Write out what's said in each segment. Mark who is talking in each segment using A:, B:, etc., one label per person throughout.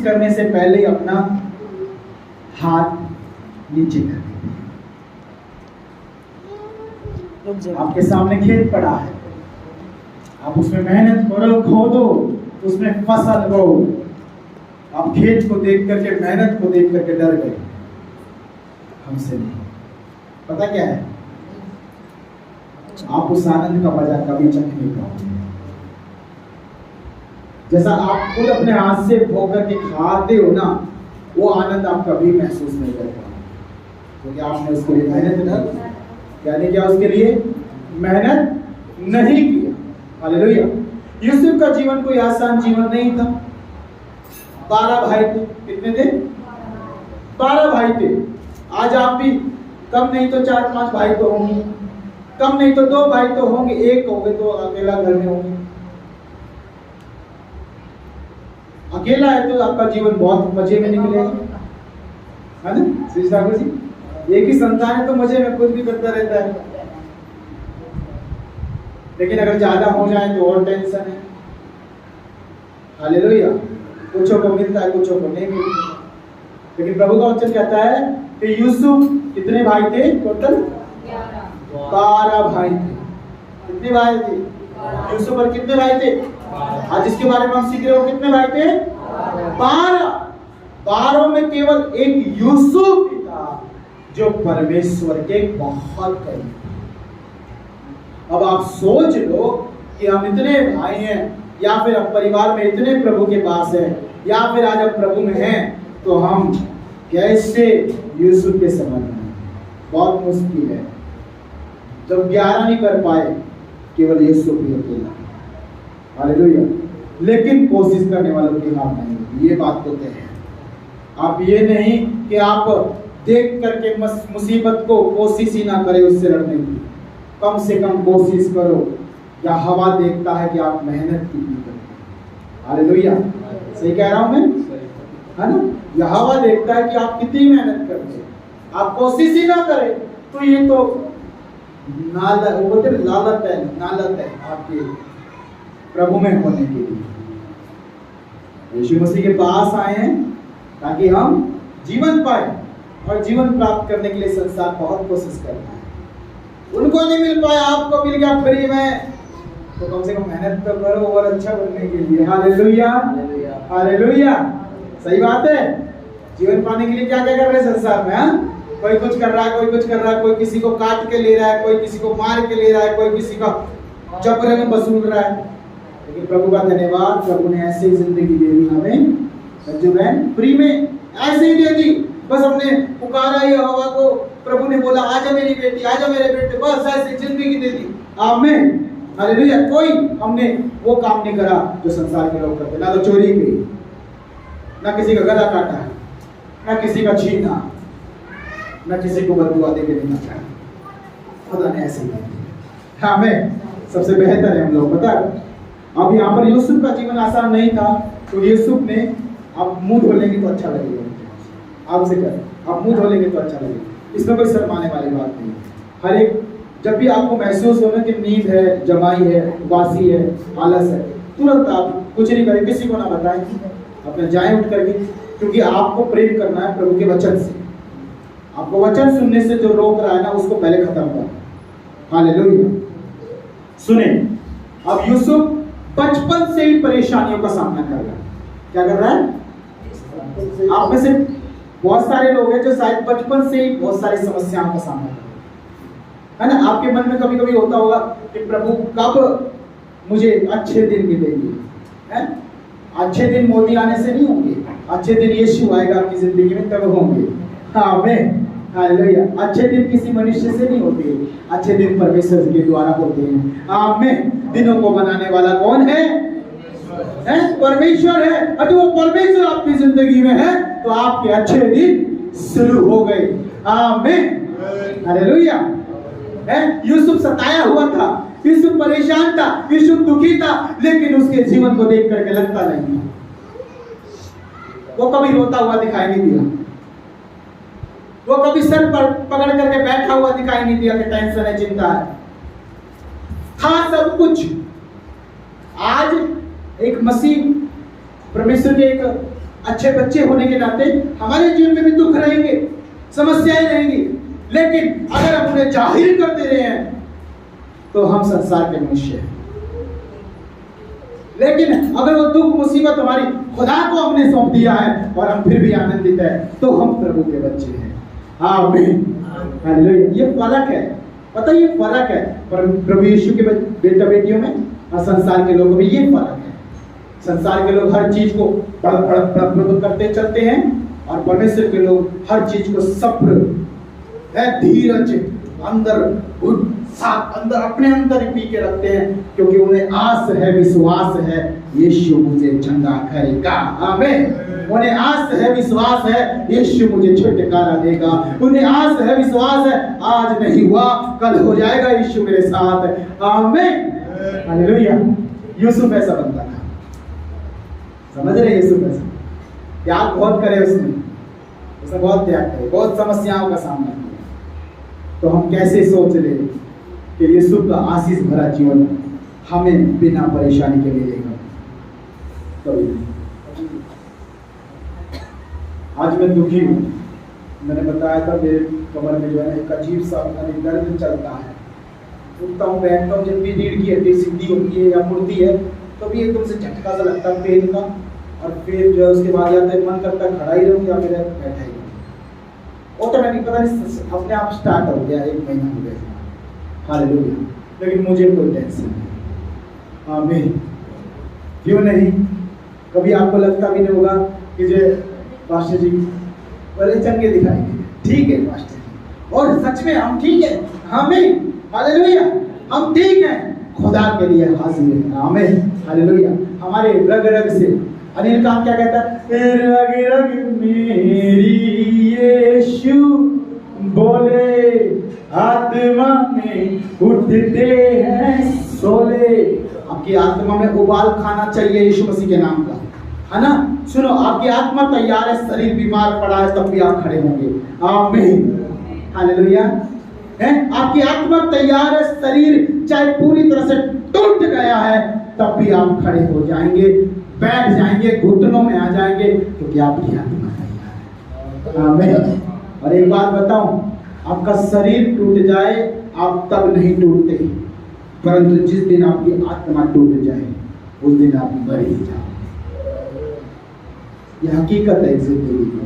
A: करने से पहले ही अपना हाथ नीचे कर दीजिए। आपके सामने खेत पड़ा है, आप उसमें मेहनत करो, खोदो, उसमें फसल बो। आप खेत को देख करके, मेहनत को देख करके डर गए, हमसे नहीं। पता क्या है, आप उस आनंद का मजा कभी चख नहीं पाओगे। जैसा आप खुद अपने हाथ से बो करके खाते हो ना, वो आनंद आप कभी महसूस नहीं कर पाओगे, क्योंकि आपने उसके लिए मेहनत नहीं, यानी क्या, उसके लिए मेहनत नहीं किया। हालेलुया। यूसुफ का जीवन कोई आसान जीवन नहीं था। 12 भाई थे। कितने थे? 12 भाई थे। आज आप भी कम नहीं तो 4-5 भाई तो होंगे, कम नहीं तो 2 भाई तो होंगे, एक होंगे तो अकेला घर में होंगे। अकेला है तो आपका जीवन बहुत मजे में निकलेगा, है ना श्री ठाकुर जी? एक ही संतान है तो मजे में खुद भी करता रहता है, लेकिन अगर ज्यादा हो जाए तो और टेंशन है। हालेलुया। कुछों को मिलता है, कुछों को नहीं मिलता। लेकिन प्रभु का वचन कहता है कि यूसुफ कितने भाई थे? टोटल 12 भाई थे। कितने भाई थे? यूसुफ और कितने भाई थे? आज जिसके बारे में हम सीख रहे हो, कितने भाई थे? 12। 12 में केवल एक यूसुफ ही था जो परमेश्वर के बहुत करीब। अब आप सोच लो कि हम इतने भाई हैं, या फिर हम परिवार में इतने प्रभु के पास हैं, या फिर आज हम प्रभु में हैं, तो हम कैसे यूसुफ के समान हैं? बहुत मुश्किल है। जब 11 नहीं कर पाए, केवल यूसुफ ही अकेला। हालेलुया। लेकिन कोशिश करने वालों की हार नहीं होती, ये बात तो तय है। आप ये नहीं कि आप देख करके मुसीबत को कोशिश ही ना करें उससे लड़ने की, कम से कम कोशिश करो। या हवा देखता है कि आप मेहनत कितनी करते हैं। हालेलुया। सही कह रहा हूं मैं, है ना? यह हवा देखता है कि आप कितनी मेहनत करते हैं। आप कोशिश ही ना करें तो ये तो लालत है आपके प्रभु में होने के लिए। यीशु मसीह के पास आए हैं ताकि हम जीवन पाए, और जीवन प्राप्त करने के लिए संसार बहुत कोशिश करता है। उनको नहीं मिल पाया, आपको मिल गया फ्री में, तो कम से कम मेहनत तो करो और अच्छा बनने के लिए। Hallelujah, hallelujah. सही बात है। जीवन पाने के लिए क्या क्या कर रहे हैं संसार में? हाँ, कोई कुछ कर रहा है, कोई कुछ कर रहा है, कोई किसी को काट के ले रहा है, कोई किसी को मार के ले रहा है, कोई किसी का जबरे में वसूल रहा है। लेकिन प्रभु का धन्यवाद, प्रभु ने ऐसी जिंदगी दे दी हमें, जो बहन फ्री में ऐसे ही दे दी। बस हमने पुकारा ये हवा को, प्रभु ने बोला आजा मेरी बेटी, आजा मेरे बेटे, बस ऐसी जिंदगी दे दी। आमीन, हालेलुया। कोई हमने वो काम नहीं करा जो संसार के लोग करते, ना तो चोरी की, ना किसी का गला काटा है, ना किसी का छीना, ना किसी को बददुआ दे के देना चाहे। खुदा ने ऐसे ही हमें सबसे बेहतर है हम लोग। पता है, अब यहाँ पर यूसुफ का जीवन आसान नहीं था, तो यूसुफ ने, आप मुंह धो लेंगे तो अच्छा लगेगा आपसे कर, आप मुंह धो लेंगे तो अच्छा लगेगा, इसमें कोई शर्माने वाली बात नहीं। हर एक जब भी आपको महसूस हो ना कि नींद है, जमाई है, उबासी है, आलस है, तुरंत आप कुछ नहीं करें, किसी को ना बताएं, अपने जाएं उठ करके, क्योंकि आपको प्रेम करना है प्रभु के वचन से। आपको वचन सुनने से जो रोक रहा है ना, उसको पहले खत्म कर। हालेलुया। सुने, अब यूसुफ बचपन से ही परेशानियों का सामना कर रहा है। क्या कर रहा है? आप में से बहुत सारे लोग हैं जो शायद बचपन से ही बहुत सारी समस्याओं का सामना कर रहे हैं, है ना? आपके मन में कभी कभी होता होगा कि प्रभु कब मुझे अच्छे दिन मिलेंगे, हैं? अच्छे दिन मोदी आने से नहीं होंगे, अच्छे दिन यीशु आएगा आपकी जिंदगी में तब होंगे। आमीन, हालेलुया। अच्छे दिन किसी मनुष्य से नहीं होते, अच्छे दिन परमेश्वर के द्वारा होते हैं। आमीन। दिनों को बनाने वाला कौन है? परमेश्वर है। अगर वो परमेश्वर आपकी जिंदगी में है तो आपके अच्छे दिन शुरू हो गए। आमीन, हालेलुया। यूसुफ सताया हुआ था, यूसुफ परेशान था, यूसुफ दुखी था, लेकिन उसके जीवन को देख करके लगता नहीं, वो कभी रोता हुआ दिखाई नहीं दिया, वो कभी सर पर पकड़ करके बैठा हुआ दिखाई नहीं दिया कि टेंशन है, चिंता है। था सब कुछ। आज एक मसीह, परमेश्वर के एक अच्छे बच्चे होने के नाते हमारे जीवन में भी दुख रहेंगे, समस्याएं रहेंगी, लेकिन अगर हम उन्हें जाहिर करते रहे हैं तो हम संसार के मनुष्य हैं। लेकिन अगर वो दुख मुसीबत हमारी खुदा को हमने सौंप दिया है और हम फिर भी आनंदित है, तो हम प्रभु के बच्चे हैं। आमीन, हालेलुया। ये फर्क है, पता है, ये फर्क है प्रभु यीशु के बेटा बेटियों में और संसार के लोगों में। ये फर्क है। संसार के लोग हर चीज को बड़ करते चलते हैं और परमेश्वर के लोग हर चीज को सब्र है, धीरज, अंदर अंदर अपने अंदर ही पी के रखते हैं, क्योंकि उन्हें आस है, विश्वास है, यीशु मुझे चंगा करेगा। आमीन। उन्हें आस है, विश्वास है, यीशु मुझे छुटकारा देगा। उन्हें आस है, विश्वास है, आज नहीं हुआ कल हो जाएगा, यीशु मेरे साथ। आमीन, हालेलुया। यूसुफ ऐसा बनता था, समझ रहे? यूसुफ ऐसा त्याग बहुत करे, उसने बहुत त्याग करे, बहुत समस्याओं का सामना किया। तो हम कैसे सोच ले कि यूसुफ का आशीष भरा जीवन हमें बिना परेशानी के मिलेगा? कभी नहीं। आज मैं दुखी हूँ। मैंने बताया था मेरे कमर में जो है एक अजीब सा दर्द चलता है। उठता हूँ, बैठता हूँ, जब भी रीढ़ की हड्डी सीधी होती है या मुड़ती है तो भी एकदम से झटका सा लगता है पेन का, और फिर जो है उसके बाद या तो मन करता है खड़ा ही रहूँ या फिर बैठा ही रहूँ। ऑटोमेटिक पता नहीं अपने आप स्टार्ट हो गया, 1 महीना हो गया। हालेलुया। लेकिन मुझे कोई टेंशन नहीं। आमीन। क्यों नहीं? कभी आपको लगता भी नहीं होगा कि जो पास्टर जी बड़े चंगे दिखाई दे, ठीक है पास्टर जी, और सच में हम ठीक है। आमीन, हालेलुया। हम ठीक हैं, खुदा के लिए हाजिर हैं। आमीन, हालेलुया। हमारे रग रग से अनिल काम क्या कहता है? रग रग मेरी यीशु बोले, आत्मा में उठते हैं शोले। आपकी आत्मा में उबाल खाना चाहिए यीशु मसीह के नाम का, है ना? सुनो, आपकी आत्मा तैयार है, शरीर बीमार पड़ा है, तब भी आप खड़े होंगे। आमीन, हालेलुया। है, आपकी आत्मा तैयार है, शरीर चाहे पूरी तरह से टूट गया है, तब भी आप खड़े हो जाएंगे, बैठ जाएंगे, घुटनों में आ जाएंगे, क्योंकि आपकी आत्मा तैयार है। आमीन। और एक बात बताऊं, आपका शरीर टूट जाए आप तब नहीं टूटते, परंतु जिस दिन आपकी आत्मा टूट जाए उस दिन आप मर ही जाओ। यह हकीकत है जिंदगी की।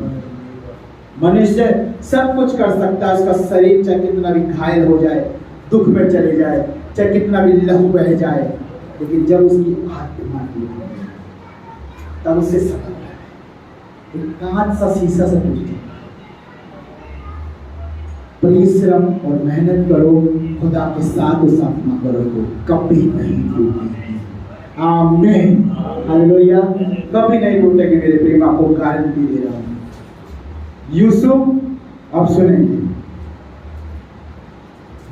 A: मनुष्य सब कुछ कर सकता है, उसका शरीर चाहे कितना भी घायल हो जाए, दुख में चले जाए, चाहे कितना भी लहू बह जाए, लेकिन जब उसकी आत्मा टूट जाए तब उससे सकता है। एक कांच सा शीशा से टूटे। परिश्रम और मेहनत करो, खुदा के साथ उस आत्मा करो तो कभी नहीं टूटेगी। आमीन, हालेलुया। कभी नहीं टूटेगी मेरे प्रेम, आपको गारंटी दे रहा हूं। यूसुफ, अब सुनेंगे,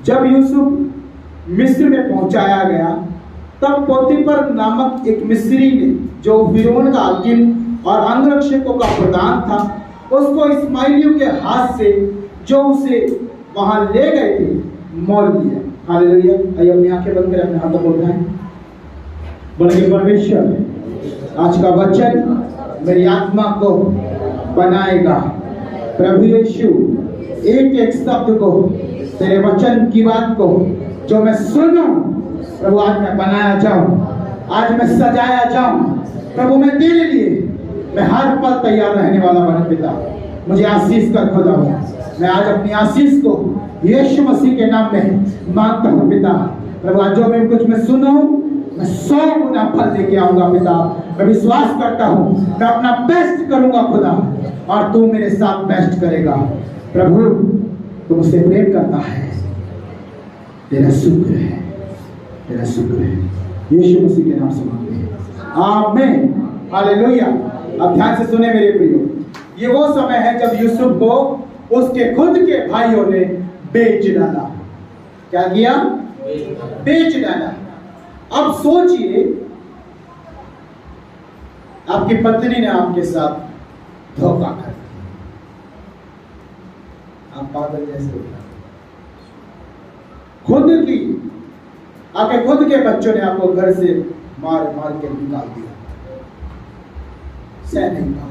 A: जब यूसुफ मिस्र में पहुंचाया गया तब पोतीफर नामक एक मिस्री ने, जो फिरौन का हाकिम और अंगरक्षकों का प्रधान था, उसको इस्माइलियों के हाथ से जो उसे वहां ले गए थे मोल लिया। हालेलुया। आइए अपनी आंखें बंद करें, अपने हाथों को उठाएं। बोलेंगे, परमेश्वर आज का वचन मेरी आत्मा को बनाएगा। प्रभु यीशु एक एक शब्द को, तेरे वचन की बात को जो मैं सुनूं, प्रभु आज मैं बनाया जाऊं, आज मैं सजाया जाऊं। प्रभु मैं तेरे लिए मैं हर पल तैयार रहने वाला बने। पिता मुझे आशीष कर खुदा हो। मैं आज अपनी आशीष को यीशु मसीह के नाम में मांगता हूँ पिता। प्रभु आज जो मैं कुछ मैं सुना हूँ, मैं 100 गुना फल लेके आऊंगा पिता। मैं विश्वास करता हूँ मैं अपना बेस्ट करूंगा खुदा, और तू मेरे साथ बेस्ट करेगा। प्रभु तू मुझसे प्रेम करता है, तेरा शुक्र है, तेरा शुक्र है। यीशु मसीह के नाम से मांगते हैं, आमीन, हालेलुया। अब ध्यान से सुने मेरे प्रियो, ये वो समय है जब यूसुफ को उसके खुद के भाइयों ने बेच डाला। क्या किया? बेच डाला। अब सोचिए, आपकी पत्नी ने आपके साथ धोखा कर दिया, आप पागल जैसे खुद की, आपके खुद के बच्चों ने आपको घर से मार मार के निकाल दिया, सह नहीं पाओ।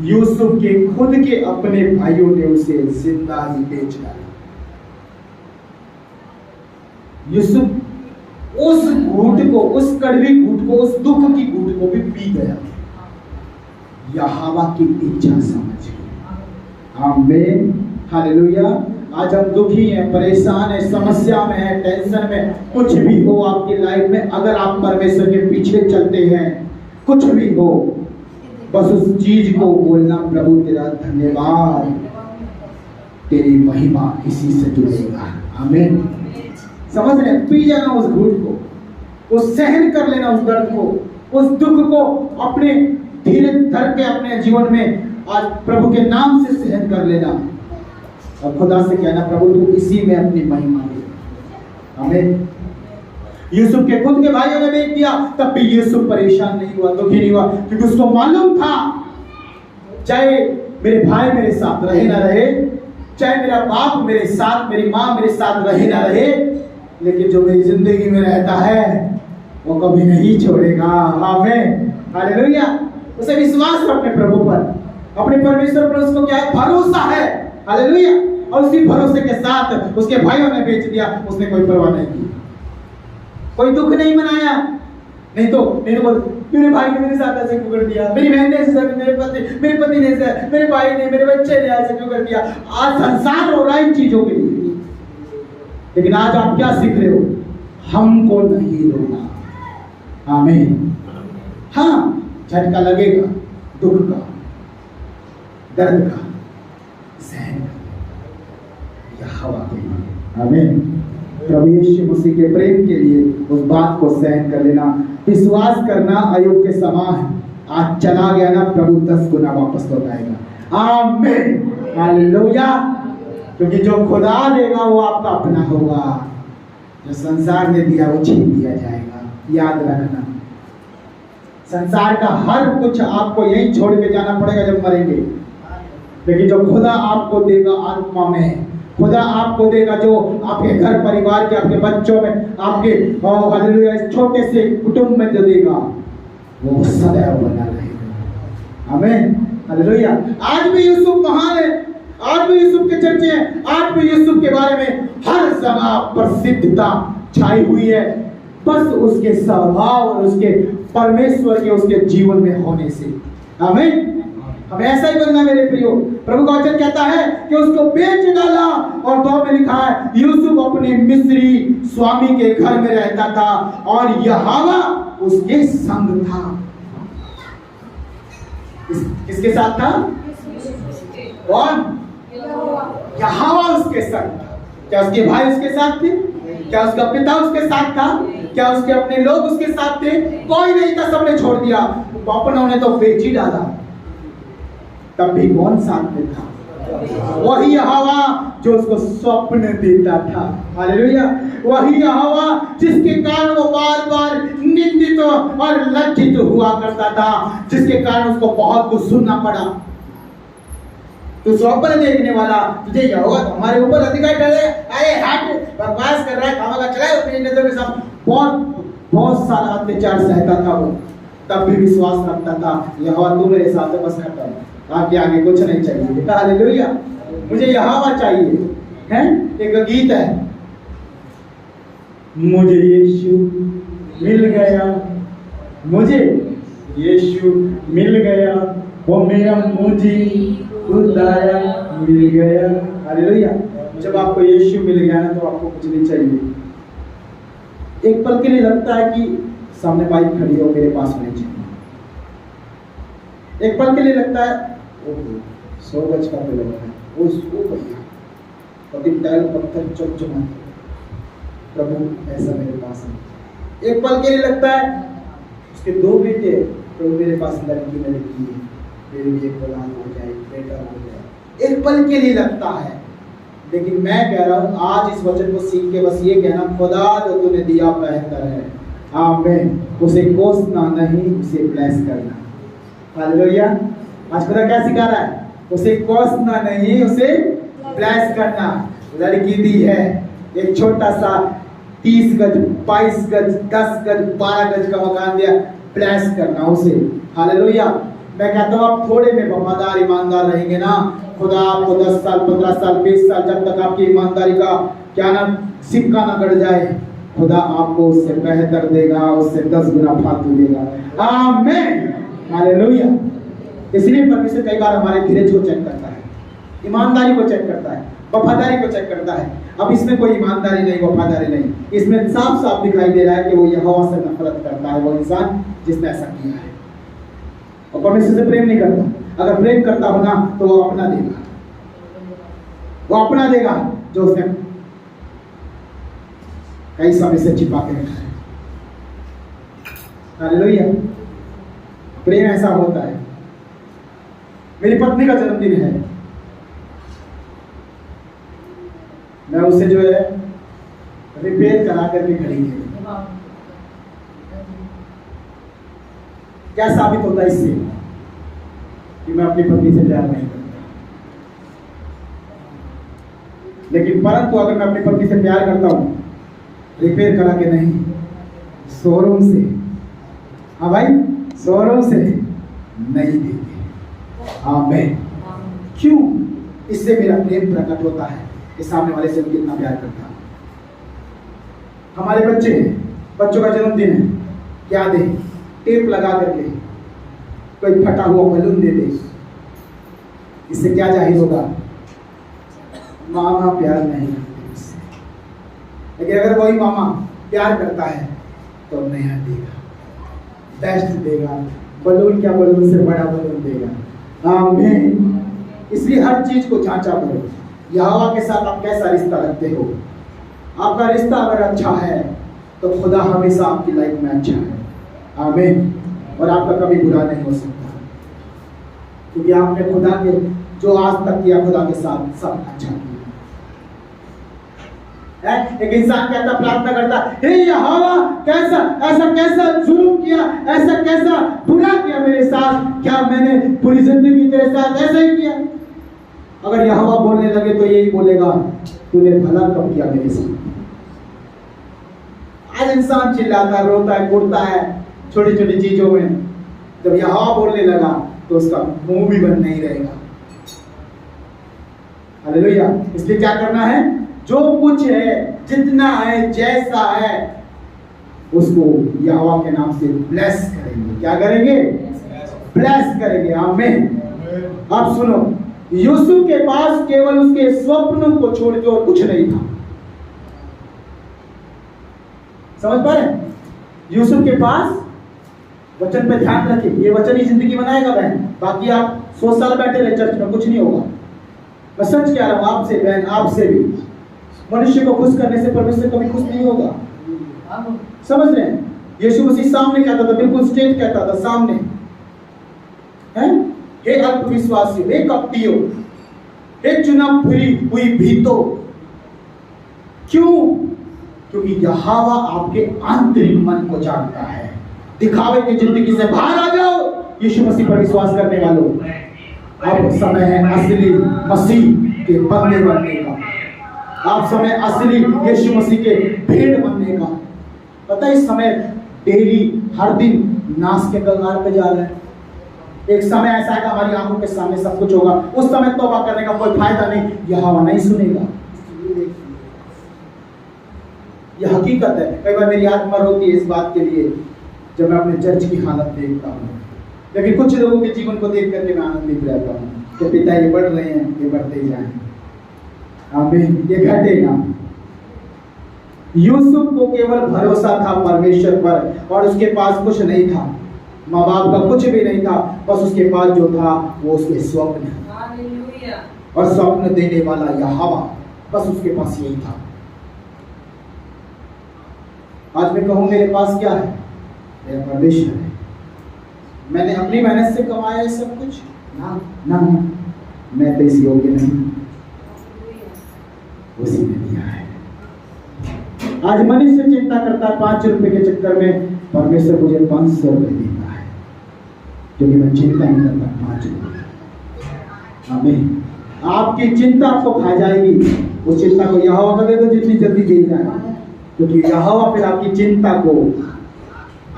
A: यूसुफ के खुद के अपने भाइयों ने उसे जिंदा ही बेच डाला। यूसुफ उस घूंट को, उस कड़वी घूंट को, उस दुख की घूंट को भी पी गया, यहोवा की इच्छा समझ के। आमीन, हालेलुया। आज हम दुखी हैं, परेशान हैं, समस्या में हैं, टेंशन में, कुछ भी हो आपकी लाइफ में, अगर आप परमेश्वर के पीछे चलते हैं, कुछ भी हो, बस उस चीज को बोलना, प्रभु तेरा धन्यवाद, तेरी महिमा इसी से जुड़ेगा। आमीन, समझ रहे? पी जाना उस घूंट को, उस सहन कर लेना उस दर्द को, उस दुख को अपने धीरे धर के अपने जीवन में आज प्रभु के नाम से सहन कर लेना और खुदा से कहना, प्रभु तू इसी में अपनी महिमा दे। आमीन। यूसुफ के खुद के भाइयों ने बेच दिया, तब भी यूसुफ परेशान नहीं हुआ, दुखी नहीं हुआ, क्योंकि उसको मालूम था चाहे मेरे भाई मेरे साथ रहे ना रहे, चाहे मेरा बाप मेरे साथ, मेरी माँ मेरे साथ रहे ना रहे, लेकिन जो मेरी जिंदगी में रहता है वो कभी नहीं छोड़ेगा। आमीन, हालेलुया। उसे विश्वास है अपने प्रभु पर, अपने परमेश्वर पर, उसको क्या है? भरोसा है। हालेलुया। और उसी भरोसे के साथ उसके भाइयों ने बेच दिया, उसने कोई परवाह नहीं की, कोई दुख नहीं मनाया। नहीं तो बोल, मेरे भाई ने मेरे साथ ऐसे क्यों कर दिया, मेरी बहन ने ऐसे, मेरे पति ने ऐसे, मेरे भाई ने, मेरे बच्चे ने ऐसे क्यों कर दिया। आज संसार हो रहा है इन चीजों के लिए, लेकिन आज आप क्या सीख रहे हो? हमको नहीं रोना। आमीन। हाँ, झटका लगेगा, दुख का, दर्द का, सहन का, यहोवा के लिए। आमीन। प्रभु यीशु मसीह के प्रेम के लिए उस बात को सहन कर लेना, विश्वास करना अय्यूब के समान। आज चला गया ना, प्रभु 10 गुना वापस लौटाएगा। आमीन, हालेलुया। क्योंकि जो खुदा देगा वो आपका अपना होगा, जो संसार ने दिया वो छीन लिया जाएगा। याद रखना, संसार का हर कुछ आपको यहीं छोड़ के जाना पड़ेगा जब मरेंगे, लेकिन जो खुदा आपको देगा आत्मा में, खुदा आपको देगा जो आपके घर परिवार के, आपके बच्चों में, आपके हालेलुया छोटे से कुटुंब में जो देगा वो सदैव बना रहेगा। आमीन, हालेलुया। आज भी यूसुफ महान है, आज भी यूसुफ के चर्चे हैं, आज भी यूसुफ के बारे में हर जगह प्रसिद्धता छाई हुई है, बस उसके स्वभाव और उसके परमेश्वर के उसके जीवन में होने से। आमीन। हमें ऐसा ही बनना मेरे प्रियो। प्रभु का वचन कहता है कि उसको बेच डाला, और 2 में लिखा है यूसुफ अपने मिस्री स्वामी के घर में रहता था और यहोवा उसके संग था। किसके साथ था? कौन? यहोवा उसके संग था। क्या उसके भाई उसके साथ थे? क्या उसका पिता उसके साथ था? क्या उसके अपने लोग उसके साथ थे? कोई नहीं था, सबने छोड़ दिया, अपनों ने तो बेच ही डाला। तब भी कौन साथ में था? वही यहोवा जो उसको स्वप्न देता था। हालेलुया। वही यहोवा जिसके कारण वो बार बार निंदित और लज्जित हुआ करता था, जिसके कारण उसको बहुत कुछ सुनना पड़ा। तू स्वप्न देखने वाला, तुझे यहोवा हमारे ऊपर अधिकार करे, अरे हट, बकवास कर रहा है, खामा का चलाए अपनी नजर के साथ। बहुत सारा अत्याचार सहता था वो, तब भी विश्वास रखता था, यहोवा तू मेरे साथ है, बस करता हूँ, आपके आगे कुछ नहीं चाहिए। हालेलुया। मुझे यहोवा चाहिए। हैं? एक गीत है, मुझे यीशु मिल गया, मुझे यीशु मिल गया, वो मेरा मुझे खुदाया मिल गया। हालेलुया। जब आपको यीशु मिल गया ना, तो आपको कुछ नहीं चाहिए। एक पल के लिए लगता है कि सामने बाइक खड़ी हो, मेरे पास नहीं चाहिए। एक पल के लिए लगता है 100 गज का पेड़ है, वो भैया कभी टाइल पत्थर चमचमा, प्रभु ऐसा मेरे पास है। एक पल के लिए लगता है उसके 2 बेटे, प्रभु मेरे पास लड़की है, मेरे भी एक औलाद हो जाए, बेटा हो जाए। एक पल के लिए लगता है, लेकिन मैं कह रहा हूँ आज इस वचन को सीख के बस ये कहना, खुदा जो तूने दिया बेहतर है। आमीन। उसे कोसना नहीं, उसे ब्लेस करना। हालेलुया। आज खुदा क्या सिखा रहा है? उसे कोसना नहीं, उसे ब्लेस करना। लड़की दी है, एक छोटा सा 30 गज, 22 गज, 10 गज, 12 गज का मकान दिया, ब्लेस करना उसे। हालेलुया। मैं कहता हूँ आप थोड़े में वफादार ईमानदार रहेंगे ना, खुदा आपको 10 साल 15 साल 20 साल जब तक आपकी ईमानदारी का क्या ना सिक्का ना गड़ जाए, खुदा आपको उससे बेहतर देगा, उससे 10 गुना फालतू देगा। आमीन, हालेलुया। इसलिए परमेश्वर कई बार हमारे धीरज को चेक करता है, ईमानदारी को चेक करता है, वफादारी को चेक करता है। अब इसमें कोई ईमानदारी नहीं, वफादारी नहीं, इसमें साफ साफ दिखाई दे रहा है कि वो यहोवा से नफरत करता है वो इंसान जिसने ऐसा किया है, और परमेश्वर से प्रेम नहीं करता। अगर प्रेम करता हो ना तो वो अपना देगा, वो अपना देगा जो उसने कई समय से छिपा के रखा है। हालेलुया। प्रेम ऐसा होता है। मेरी पत्नी का जन्मदिन है, मैं उसे जो है रिपेयर करा करके खरीदी। क्या साबित होता है इससे कि मैं अपनी पत्नी से प्यार नहीं करता। लेकिन परंतु अगर मैं अपनी पत्नी से प्यार करता हूं, रिपेयर करा के नहीं, शोरूम से, हाँ भाई, शोरूम से नहीं देते। आमीन। क्यों? इससे मेरा प्रेम प्रकट होता है कि सामने वाले से कितना प्यार करता हूं। हमारे बच्चों का जन्मदिन है, क्या दे? टेप लगा करके कोई फटा हुआ बलून दे दे, इससे क्या जाहिर होगा? मामा प्यार नहीं करते इससे। लेकिन अगर वही मामा प्यार करता है तो नया देगा, बेस्ट देगा, बलून क्या, बलून से बड़ा बलून देगा। आमीन। इसलिए हर चीज को जांचा करो, यहोवा के साथ आप कैसा रिश्ता रखते हो। आपका रिश्ता अगर अच्छा है तो खुदा हमेशा आपकी लाइफ में अच्छा है। आमीन। और आपका कभी बुरा नहीं हो सकता, क्योंकि आपने खुदा के जो आज तक किया, खुदा के साथ सब अच्छा किया। एक इंसान कहता, प्रार्थना करता, हे यहोवा, कैसा ऐसा कैसा जुल्म किया, ऐसा कैसा बुरा किया मेरे साथ, क्या मैंने पूरी जिंदगी तेरे साथ ऐसा ही किया? अगर यहोवा बोलने लगे तो यही बोलेगा, तूने भला कब किया मेरे साथ। आज इंसान चिल्लाता है, रोता है, कुड़ता है छोटी छोटी चीजों में। जब यहोवा बोलने लगा तो उसका मुंह भी बंद नहीं रहेगा। हालेलुया। इसलिए क्या करना है? जो कुछ है, जितना है, जैसा है, उसको यहोवा के नाम से ब्लेस करेंगे। क्या करेंगे? ब्लेस करेंगे। आमीन। अब सुनो, यूसुफ के पास केवल उसके स्वप्नों को छोड़ के और कुछ नहीं था। समझ पा रहे? यूसुफ के पास, वचन पे ध्यान रखिए, ये वचन ही जिंदगी बनाएगा बहन। बाकी आप 100 साल बैठे रहे चर्च में, कुछ नहीं होगा। मैं सच कह रहा हूं आपसे बहन, आपसे भी। मनुष्य को खुश करने से परमेश्वर कभी खुश नहीं होगा। समझ रहे हैं? यीशु मसीह सामने कहता था, बिल्कुल स्ट्रेट कहता था, सामने है, हे अल्पविश्वासियों, हे कपटियों, हे चुनाव फिरी हुई भीतो। क्यों? क्योंकि यहोवा आपके आंतरिक मन को जानता है। दिखावे की जिंदगी से बाहर आ जाओ, यीशु मसीह पर विश्वास करने वालों। अब समय है असली मसीह के बंदे बनने का। आप समय असली यीशु मसीह के भेड़ बनने का। पता है इस समय डेली हर दिन नाश के कगार पे जा रहे हैं। एक समय ऐसा है हमारी आंखों के सामने सब कुछ होगा, उस समय तौबा करने का कोई फायदा नहीं, यहोवा नहीं सुनेगा। यह हकीकत है। कई बार मेरी आत्मा रोती है इस बात के लिए जब मैं अपने चर्च की हालत देखता हूँ, लेकिन कुछ लोगों के जीवन को देख करके मैं आनंदित रहता हूँ कि पिता ये बढ़ रहे हैं, ये बढ़ते ही जाएं। आमीन। ये घटेगा। यूसुफ को केवल भरोसा था परमेश्वर पर, और उसके पास कुछ नहीं था, माँ बाप का कुछ भी नहीं था, बस उसके पास जो था वो उसके स्वप्न, और स्वप्न देने वाला यहोवा, बस उसके पास यही था। आज मैं कहूँ मेरे पास क्या है? मेरा परमेश्वर है। मैंने अपनी मेहनत से कमाया है सब कुछ? ना ना, मैं तो इस योग्य नहीं, उसी ने दिया है। आज मनुष्य चिंता करता है 5 रुपए के चक्कर में, परमेश्वर मुझे 500 रुपए देता है, क्योंकि मैं चिंता नहीं करता 5 रुपए। आमीन। आपकी चिंता आपको खा जाएगी, उस चिंता को यहोवा को दे दो जितनी जल्दी दे जाए, क्योंकि यहोवा फिर आपकी चिंता को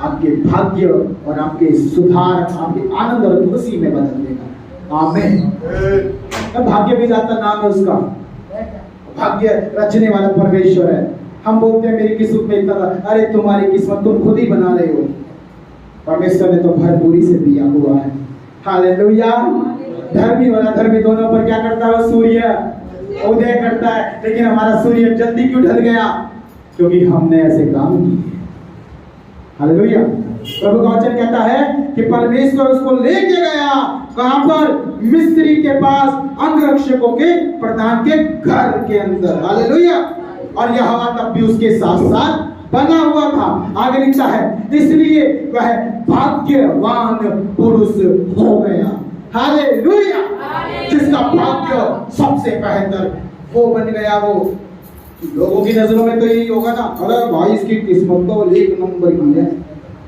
A: आपके भाग्य और आपके सुधार, आपके आनंद और खुशी में बदल देगा। आमीन। भाग्य विधाता नाम है उसका, भाग्य रचने वाला परमेश्वर है। हम बोलते हैं मेरी किस्मत में इतना था, अरे तुम्हारी किस्मत तुम खुद ही बना रहे हो। परमेश्वर ने तो भरपूरी से दिया हुआ है। हालेलुया। धर्मी और अधर्मी दोनों पर क्या करता है? सूर्य उदय करता है, लेकिन हमारा सूर्य जल्दी क्यों ढल गया? क्योंकि हमने ऐसे काम किए। हालेलुया। प्रभु का वचन कहता है कि परमेश्वर उसको लेके गया कहां पर? मिस्री के पास, अंगरक्षकों के प्रधान के घर के अंदर। हालेलुया। और यहोवा तब भी उसके साथ साथ बना हुआ था। आगे लिखता है, इसलिए वह भाग्यवान पुरुष हो गया। हालेलुया। जिसका भाग्य सबसे बेहतर वो बन गया। वो लोगों की नजरों में तो यही होगा ना, अरे भाई इसकी किस्मत तो 1 नंबर की है,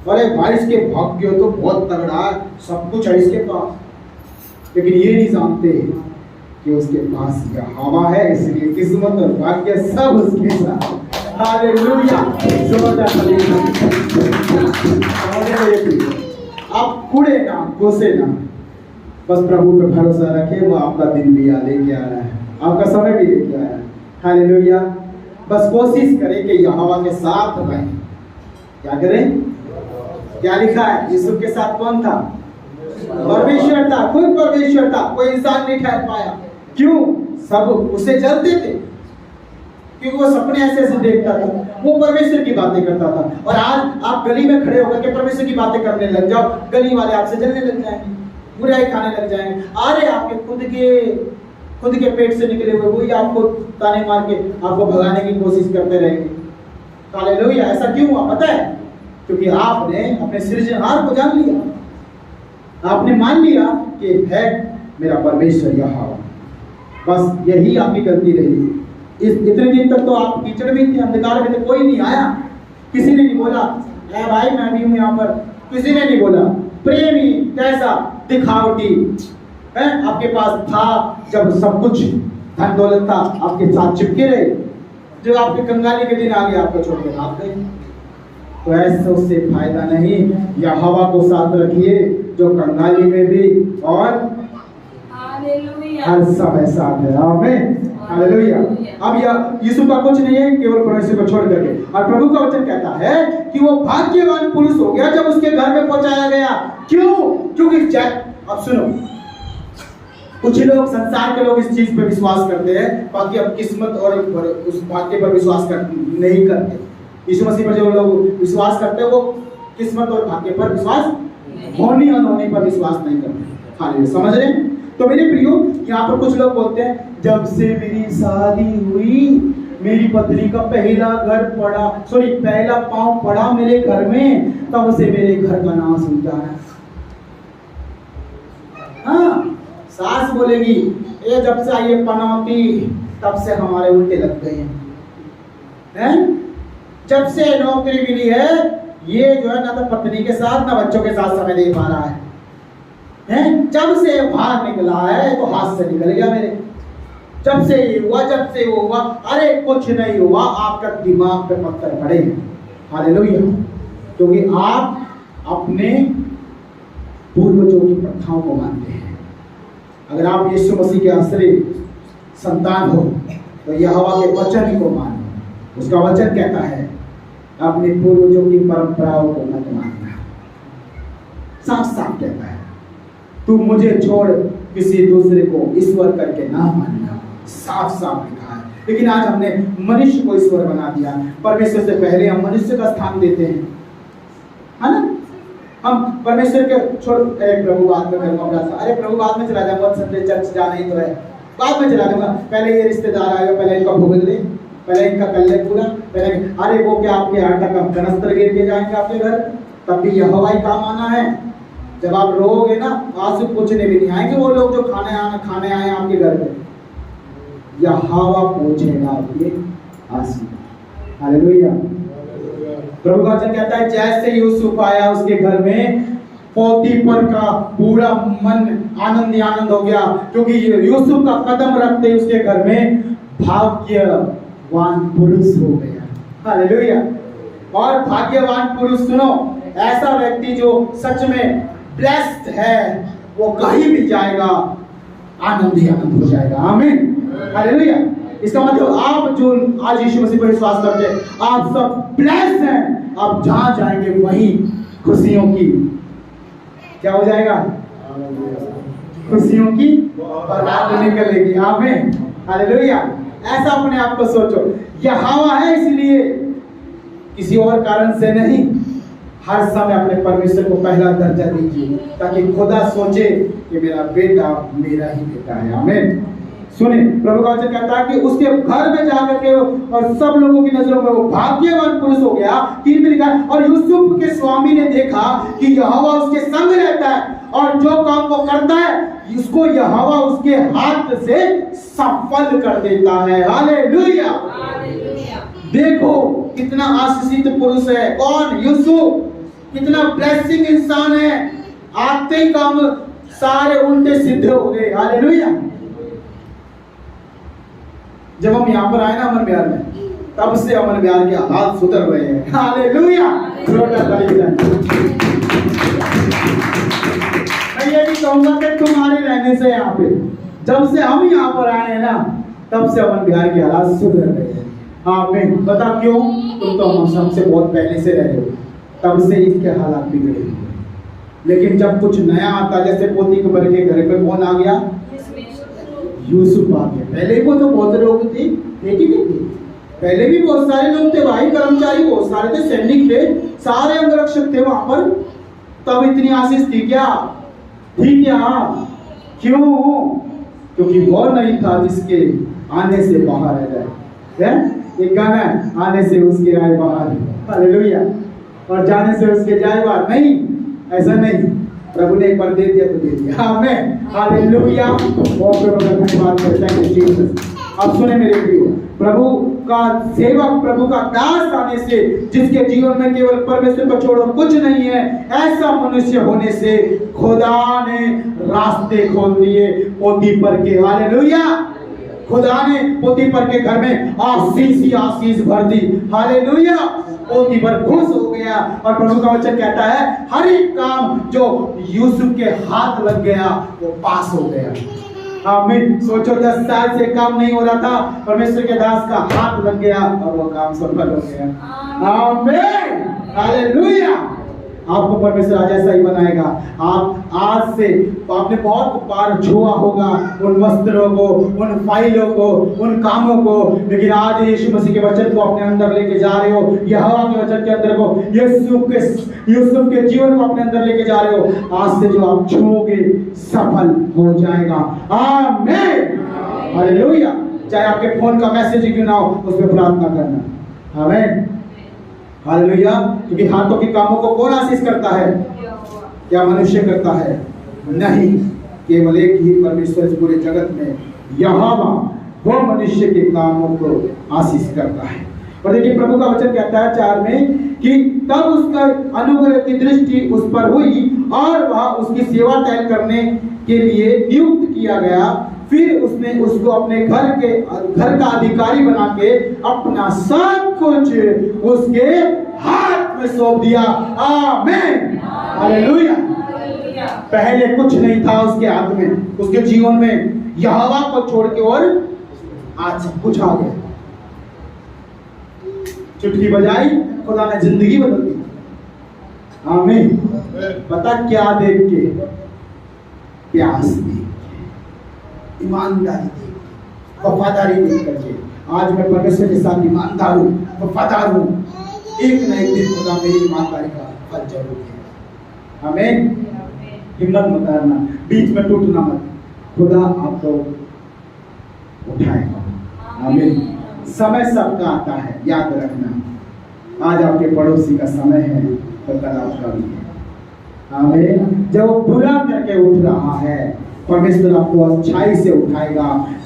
A: अरे भाई इसके भाग्य तो बहुत तगड़ा है, सब कुछ है इसके पास। लेकिन ये नहीं जानते कि उसके पास यहोवा है, इसलिए किस्मत और भाग्य सब उसके साथ। हालेलुया। आप कूड़े ना, कोसे ना, बस प्रभु पे भरोसा रखें। वो आपका दिन भी लेके आ रहा है, आपका समय भी लेके आ रहा है। हालेलुया। बस कोशिश करें कि यहोवा के साथ रहें। क्या करें? क्या लिखा है? यूसुफ के साथ कौन था? परमेश्वर था, खुद परमेश्वर था, कोई इंसान नहीं ठहर पाया। क्यों? सब उसे जलते थे, क्योंकि वो सपने ऐसे ऐसे देखता था, वो परमेश्वर की बातें करता था। और आज आप गली में खड़े होकर के परमेश्वर की बातें करने लग जाओ, गली वाले आपसे जलने लग जाएंगे, बुराई खाने लग जाएंगे। अरे आपके खुद के पेट से निकले हुए वही आपको ताने मार के आपको भगाने की कोशिश करते रहेंगे। हालेलुया। ऐसा क्यों हुआ पता है? क्योंकि आपने अपने सृजनहार को जान लिया, आपने मान लिया कि है मेरा परमेश्वर यहोवा। बस यही आपकी गलती रही। इतने दिन तक तो आप कीचड़ में थे, अंधकार में थे, कोई नहीं आया, किसी ने नहीं बोला है भाई मैं भी हूं यहाँ पर, किसी ने नहीं बोला। प्रेमी कैसा दिखावटी है, आपके पास था जब सब कुछ धन दौलत था, आपके साथ चिपके रहे, जो आपके कंगाली के दिन आ गए आपको छोड़ के भाग गए। तो ऐसे उससे फायदा नहीं। यहोवा को साथ रखिए जो कंगाली में भी और हर समय साथ है। आमीन। हालेलुया। अब यह यूसुफ का कुछ नहीं है, केवल परमेश्वर को छोड़ करके। और प्रभु का वचन कहता है कि वो भाग्यवान पुरुष हो गया जब उसके घर में पहुंचाया गया। क्यों? क्योंकि अब सुनो, कुछ लोग, संसार के लोग इस चीज पे विश्वास करते हैं, बाकी अब किस्मत और उस भाग्य पर विश्वास नहीं करते। यीशु मसीह पर जो लोग विश्वास करते हैं वो किस्मत और भाग्य पर विश्वास, होनी अनहोनी पर विश्वास नहीं करते। हालेलुया। समझ रहे? तो मेरे प्रियो, यहाँ पर कुछ लोग बोलते हैं जब से मेरी शादी हुई, मेरी पत्नी का पहला पांव पड़ा मेरे घर में, तब से मेरे घर का नाम सुनता है। हाँ, सास बोलेगी ये जब से आई है पनौती तब से हमारे उल्टे लग गए हैं। जब से नौकरी मिली है ये जो है ना तो पत्नी के साथ ना बच्चों के साथ समय दे पा रहा है। जब से बाहर निकला है तो हाथ से निकल गया मेरे, जब से ये हुआ, जब से वो हुआ। अरे कुछ नहीं हुआ, आपका दिमाग पे पत्थर पड़े। हालेलुया। क्योंकि आप अपने पूर्वजों की प्रथाओं को मानते हैं। अगर आप यीशु मसीह के असली संतान हो तो यहोवा के वचन को मानो। उसका वचन कहता है अपने पूर्वजों की परंपराओं को मत मानना। साफ साफ कहता है तू मुझे छोड़ किसी दूसरे को ईश्वर करके ना मानना। साफ साफ लिखा है। लेकिन आज हमने मनुष्य को ईश्वर बना दिया। परमेश्वर से पहले हम मनुष्य का स्थान देते हैं, है ना? हम परमेश्वर के छोड़, अरे प्रभु बाद में करूंगा, अरे प्रभु बाद में चला जाऊंगा, संडे चर्च जाना ही तो है, बाद में चला जाऊंगा, पहले ये रिश्तेदार आएगा, पहले इनका भोग ले, पहले इनका कर ले पूरा, पहले अरे वो क्या आपके आटा का कनस्तर गिर के जाएंगे आपके घर, तब भी यहोवा ही काम आना है। जब आप रोगे ना आंसू पूछने भी नहीं आएंगे वो लोग जो खाने आए आपके घर में, यहोवा पूछेगा आपके आंसू। हालेलुया। प्रभु का वचन कहता है जैसे यूसुफ आया उसके घर में, पोतीफर का पूरा मन आनंद हो गया, क्योंकि यूसुफ का कदम रखते उसके घर में भाग्यवान पुरुष हो गया। हालेलुया। और भाग्यवान पुरुष सुनो, ऐसा व्यक्ति जो सच में ब्लेस्ड है, वो कहीं भी जाएगा आनंद ही आनंद हो जाएगा। आमीन, हालेलुया। इसका मतलब आप जो आज यीशु मसीह पर विश्वास करते हैं, आप सब ब्लेस्ड हैं। आप जहां जाएंगे वहीं खुशियों की क्या हो जाएगा? खुशियों की बारात निकलेगी। आमीन, हालेलुया। ऐसा अपने आप को सोचो, यह हवा है इसलिए, किसी और कारण से नहीं। हर समय अपने परमेश्वर को पहला दर्जा दीजिए, ताकि खुदा सोचे कि मेरा बेटा मेरा ही बेटा है। आमीन। सुने, प्रभु का वचन कहता है कि उसके घर में जाकर के और सब लोगों की नजरों में वो भाग्यवान पुरुष हो गया। 3 में लिखा है, और यूसुफ के स्वामी ने देखा कि यहोवा उसके संग रहता है, और जो काम वो करता है उसको यहोवा उसके हाथ से सफल कर देता है। हालेलुया। देखो कितना आशीषित पुरुष है। कौन? यूसुफ। कितना ब्लेसिंग इंसान है। आते ही काम सारे उल्टे सीधे हो गए। हालेलुया। जब हम यहाँ पर आए ना अमन विहार में, तब से अमन विहार के हालात सुधर रहे हैं। हालेलुया। मैं ये भी कहूंगा कि तुम्हारे रहने से यहाँ पे, जब से हम यहाँ पर आए हैं ना, तब से अमन विहार के हालात सुधर रहे हैं। आमीन। बता क्यों? तुम तो हमसे बहुत पहले से रहे हो, तब से इसके हालात बिगड़े हुए। लेकिन जब कुछ नया आता, जैसे पोती के भर के घर पे कौन आ गया? यूसुफ आ गया। पहले वो तो बहुत लोग थे, एक ही थे। पहले भी बहुत सारे लोग थे भाई, कर्मचारी बहुत सारे थे, सैनिक थे, सारे अंगरक्षक थे वहां पर। तब इतनी आशीष थी क्या? थी क्या? क्यों? क्योंकि वो नहीं था जिसके आने से बाहर आ जाए। एक गाना है, आने से उसके आए बाहर। हालेलुया। और जाने से उसके जाए बाहर। नहीं, ऐसा नहीं। प्रभु ने एक बार दे दिया तो दे दिया। आमीन, हालेलुया। बहुत धन्यवाद करते हैं जीसस। अब सुने मेरे प्रियो, प्रभु का सेवक, प्रभु का दास आने से, जिसके जीवन में केवल परमेश्वर को छोड़ो कुछ नहीं है, ऐसा मनुष्य होने से खुदा ने रास्ते खोल दिए पोतीफर के। हालेलुया। खुदा ने पोतीफर के घर में आशीष ही आशीष भर दी। हालेलुया। पोतीफर खुश हो गया, और प्रभु का वचन कहता है हर एक काम जो यूसुफ के हाथ लग गया वो पास हो गया। आमीन। सोचो 10 साल से काम नहीं हो रहा था, परमेश्वर के दास का हाथ लग गया और वो काम सफल हो गया। आमीन, हालेलुया। आपको परमेश्वर आज ऐसा ही बनाएगा। आप आज से आपने बहुत बार छुआ होगा उन वस्त्रों को, उन फाइलों को, उन कामों को, लेकिन आज यीशु मसीह के वचन को अपने अंदर लेके जा रहे हो। यहोवा के वचन के अंदर को, यूसुफ के जीवन को अपने अंदर लेके जा रहे हो। आज से जो आप छुओगे सफल हो जाएगा। आमीन, हालेलुया। चाहे आपके फोन का मैसेज क्यों ना हो, उस पर प्रार्थना करना। आमीन, हालेलुया। क्योंकि हाथों के कामों को कौन आशीष करता है? क्या मनुष्य करता है? नहीं, केवल एक ही परमेश्वर इस पूरे जगत में, यहोवा, वो मनुष्य के कामों को आशीष करता है। और देखिए प्रभु का वचन कहता है 4 में कि तब उसका अनुग्रह की दृष्टि उस पर हुई और वह उसकी सेवा टहल करने के लिए नियुक्त किया गया। फिर उसने उसको अपने घर का अधिकारी बना के अपना सब कुछ उसके हाथ में सौंप दिया। आमीन, हालेलुया। पहले कुछ नहीं था उसके हाथ में, उसके जीवन में यहोवा को छोड़ के, और आज सब कुछ आ गया। चुटकी बजाई, खुदा ने जिंदगी बदल दी। आमीन। पता क्या देख के? प्यास देख के, ईमानदारी देख के, वफादारी देख करके। आज मैं परमेश्वर के साथ ईमानदार हूँ, वफादार हूँ। एक न एक दिन खुदा मेरी ईमानदारी का फल जरूर देगा। आमीन। हिम्मत मत हारना, बीच में टूटना मत, खुदा आपको उठाएगा। आमीन। समय सबका आता है, याद रखना। आज आपके पड़ोसी का समय है तो कल आपका भी है। आमीन। जब वो बुरा करके उठ रहा है, परमेश्वर आपको अच्छाई से उठाएगा।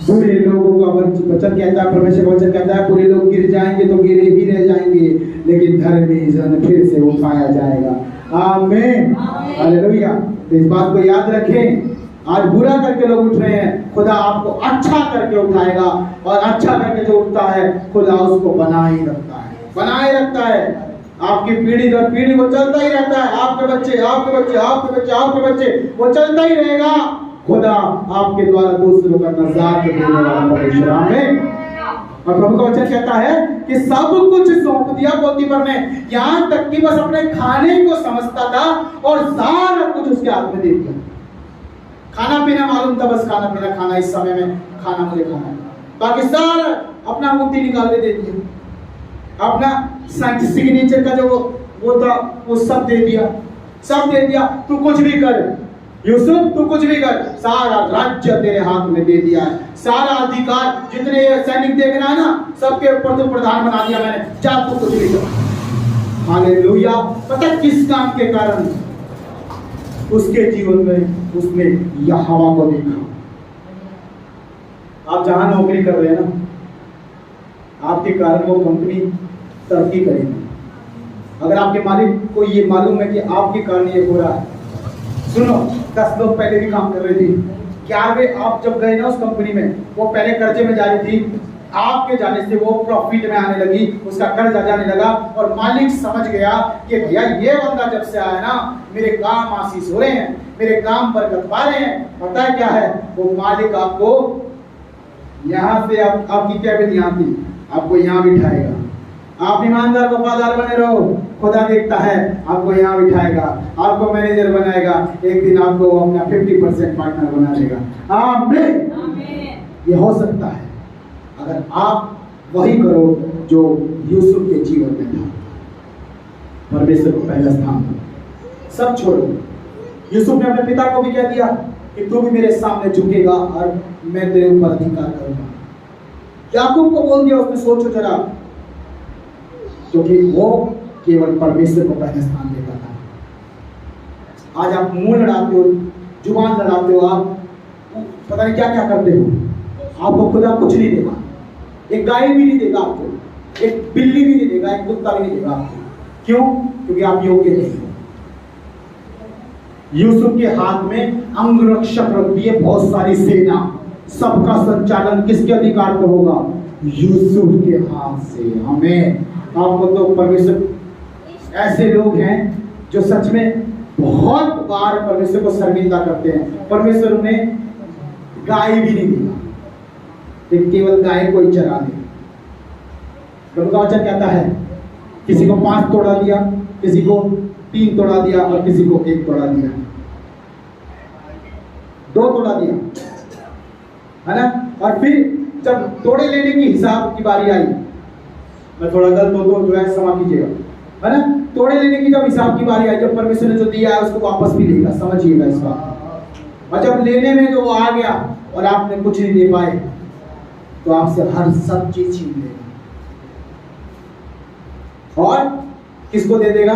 A: बुरे लोगों का वचन कहता है, परमेश्वर का वचन कहता है, बुरे लोग गिर जाएंगे तो गिरे ही रह जाएंगे, लेकिन धर्मी जन फिर से उठाया जाएगा। आमीन, हालेलुया। तो इस बात को याद रखें। आज बुरा करके लोग उठ रहे हैं, खुदा आपको अच्छा करके उठाएगा, और अच्छा करके जो उठता है खुदा उसको बनाए ही रखता है, बनाए रखता है। आपकी पीढ़ी दर पीढ़ी वो चलता ही रहता है। आपके बच्चे, आपके बच्चे, आपके बच्चे, आपके बच्चे, वो चलता ही रहेगा। खुदा आपके द्वारा दूसरों का नजात देने वाला परमेश्वर। आमीन। और प्रभु का वचन कहता है कि सब कुछ सौंप दिया पोतीफर ने, यहाँ तक कि बस अपने खाने को समझता था और सारा कुछ उसके हाथ में दे दिया। खाना पीना मालूम था, बस खाना पीना खाना, इस समय में खाना मुझे खाना है, बाकी सारा अपना अंगूठी निकाल के दे दिया। अपना सिग्नेचर का जो वो था वो सब दे दिया, सब दे दिया। तू कुछ भी कर यूसुफ, तू कुछ भी कर, सारा राज्य तेरे हाथ में दे दिया है, सारा अधिकार जितने सैनिक देख रहा है ना, सबके ऊपर तो प्रधान बना दिया मैंने, जा तू कुछ भी कर। हालेलुया। पता किस काम के कारण? उसके जीवन में उसने यहोवा को देखा। आप जहां नौकरी कर रहे हैं ना, आपके कारण वो कंपनी तरक्की करेगी। अगर आपके मालिक को ये मालूम है कि आपके कारण ये हो रहा है, सुनो, 10 लोग पहले भी काम कर रहे थे, 11वें आप जब गए ना उस कंपनी में, वो पहले कर्जे में जा रही थी, आपके जाने से वो प्रॉफिट में आने लगी, उसका कर्ज जाने लगा और मालिक समझ गया कि भैया ये बंदा जब से आया ना, मेरे काम आशीष हो रहे हैं, मेरे काम बरकत पा रहे हैं। पता है क्या है? वो मालिक आपको यहाँ से आपकी कैबिन यहाँ थी, आपको यहाँ बिठाएगा। आप ईमानदार वफादार बने रहो, खुदा देखता है, आपको यहाँ बिठाएगा, आपको मैनेजर बनाएगा, एक दिन आपको अपना 50% पार्टनर बना देगा। आमीन। ये हो सकता है अगर आप वही करो जो यूसुफ के जीवन में था। परमेश्वर को पहला स्थान दो, सब छोड़ो। यूसुफ ने अपने पिता को भी कह दिया कि तू भी मेरे सामने झुकेगा और मैं तेरे ऊपर अधिकार करूंगा। याकूब को बोल दिया उसने, सोचो जरा, क्योंकि वो केवल परमेश्वर को पहले स्थान देता था। आज आप मुंह लड़ाते हो, जुबान लड़ाते हो, आप पता नहीं क्या क्या करते हो, आपको खुदा कुछ नहीं देगा। एक गाय भी नहीं देगा आपको, एक बिल्ली भी नहीं देगा, एक कुत्ता भी नहीं देगा आपको। क्यों? क्योंकि आप योग्य नहीं हो। यूसुफ के हाथ में अंगरक्षक रख दिए, बहुत सारी सेना, सबका संचालन किसके अधिकार में होगा? यूसुफ के हाथ से। हमें आपको तो परमेश्वर, ऐसे लोग हैं जो सच में बहुत बार परमेश्वर को शर्मिंदा करते हैं। परमेश्वर उन्हें गाय भी नहीं देगा, लेकिन केवल गाय को ही चरा दे। प्रभु का वचन कहता है किसी को 5 तोड़ा दिया, किसी को 3 तोड़ा दिया और किसी को 1 तोड़ा दिया, 2 तोड़ा दिया, है ना। और फिर जब तोड़े लेने की हिसाब की बारी आई, मैं थोड़ा गलत हो तो जो है क्षमा कीजिएगा, है ना। तोड़े लेने की जब हिसाब की बारी आई, जब परमेश्वर ने जो दिया है उसको वापस भी लेगा, समझिएगा इस बात। और जब लेने में जो वो आ गया और आपने कुछ नहीं दे पाए, तो आपसे हर सब चीज छीन लेगा। और किसको दे देगा?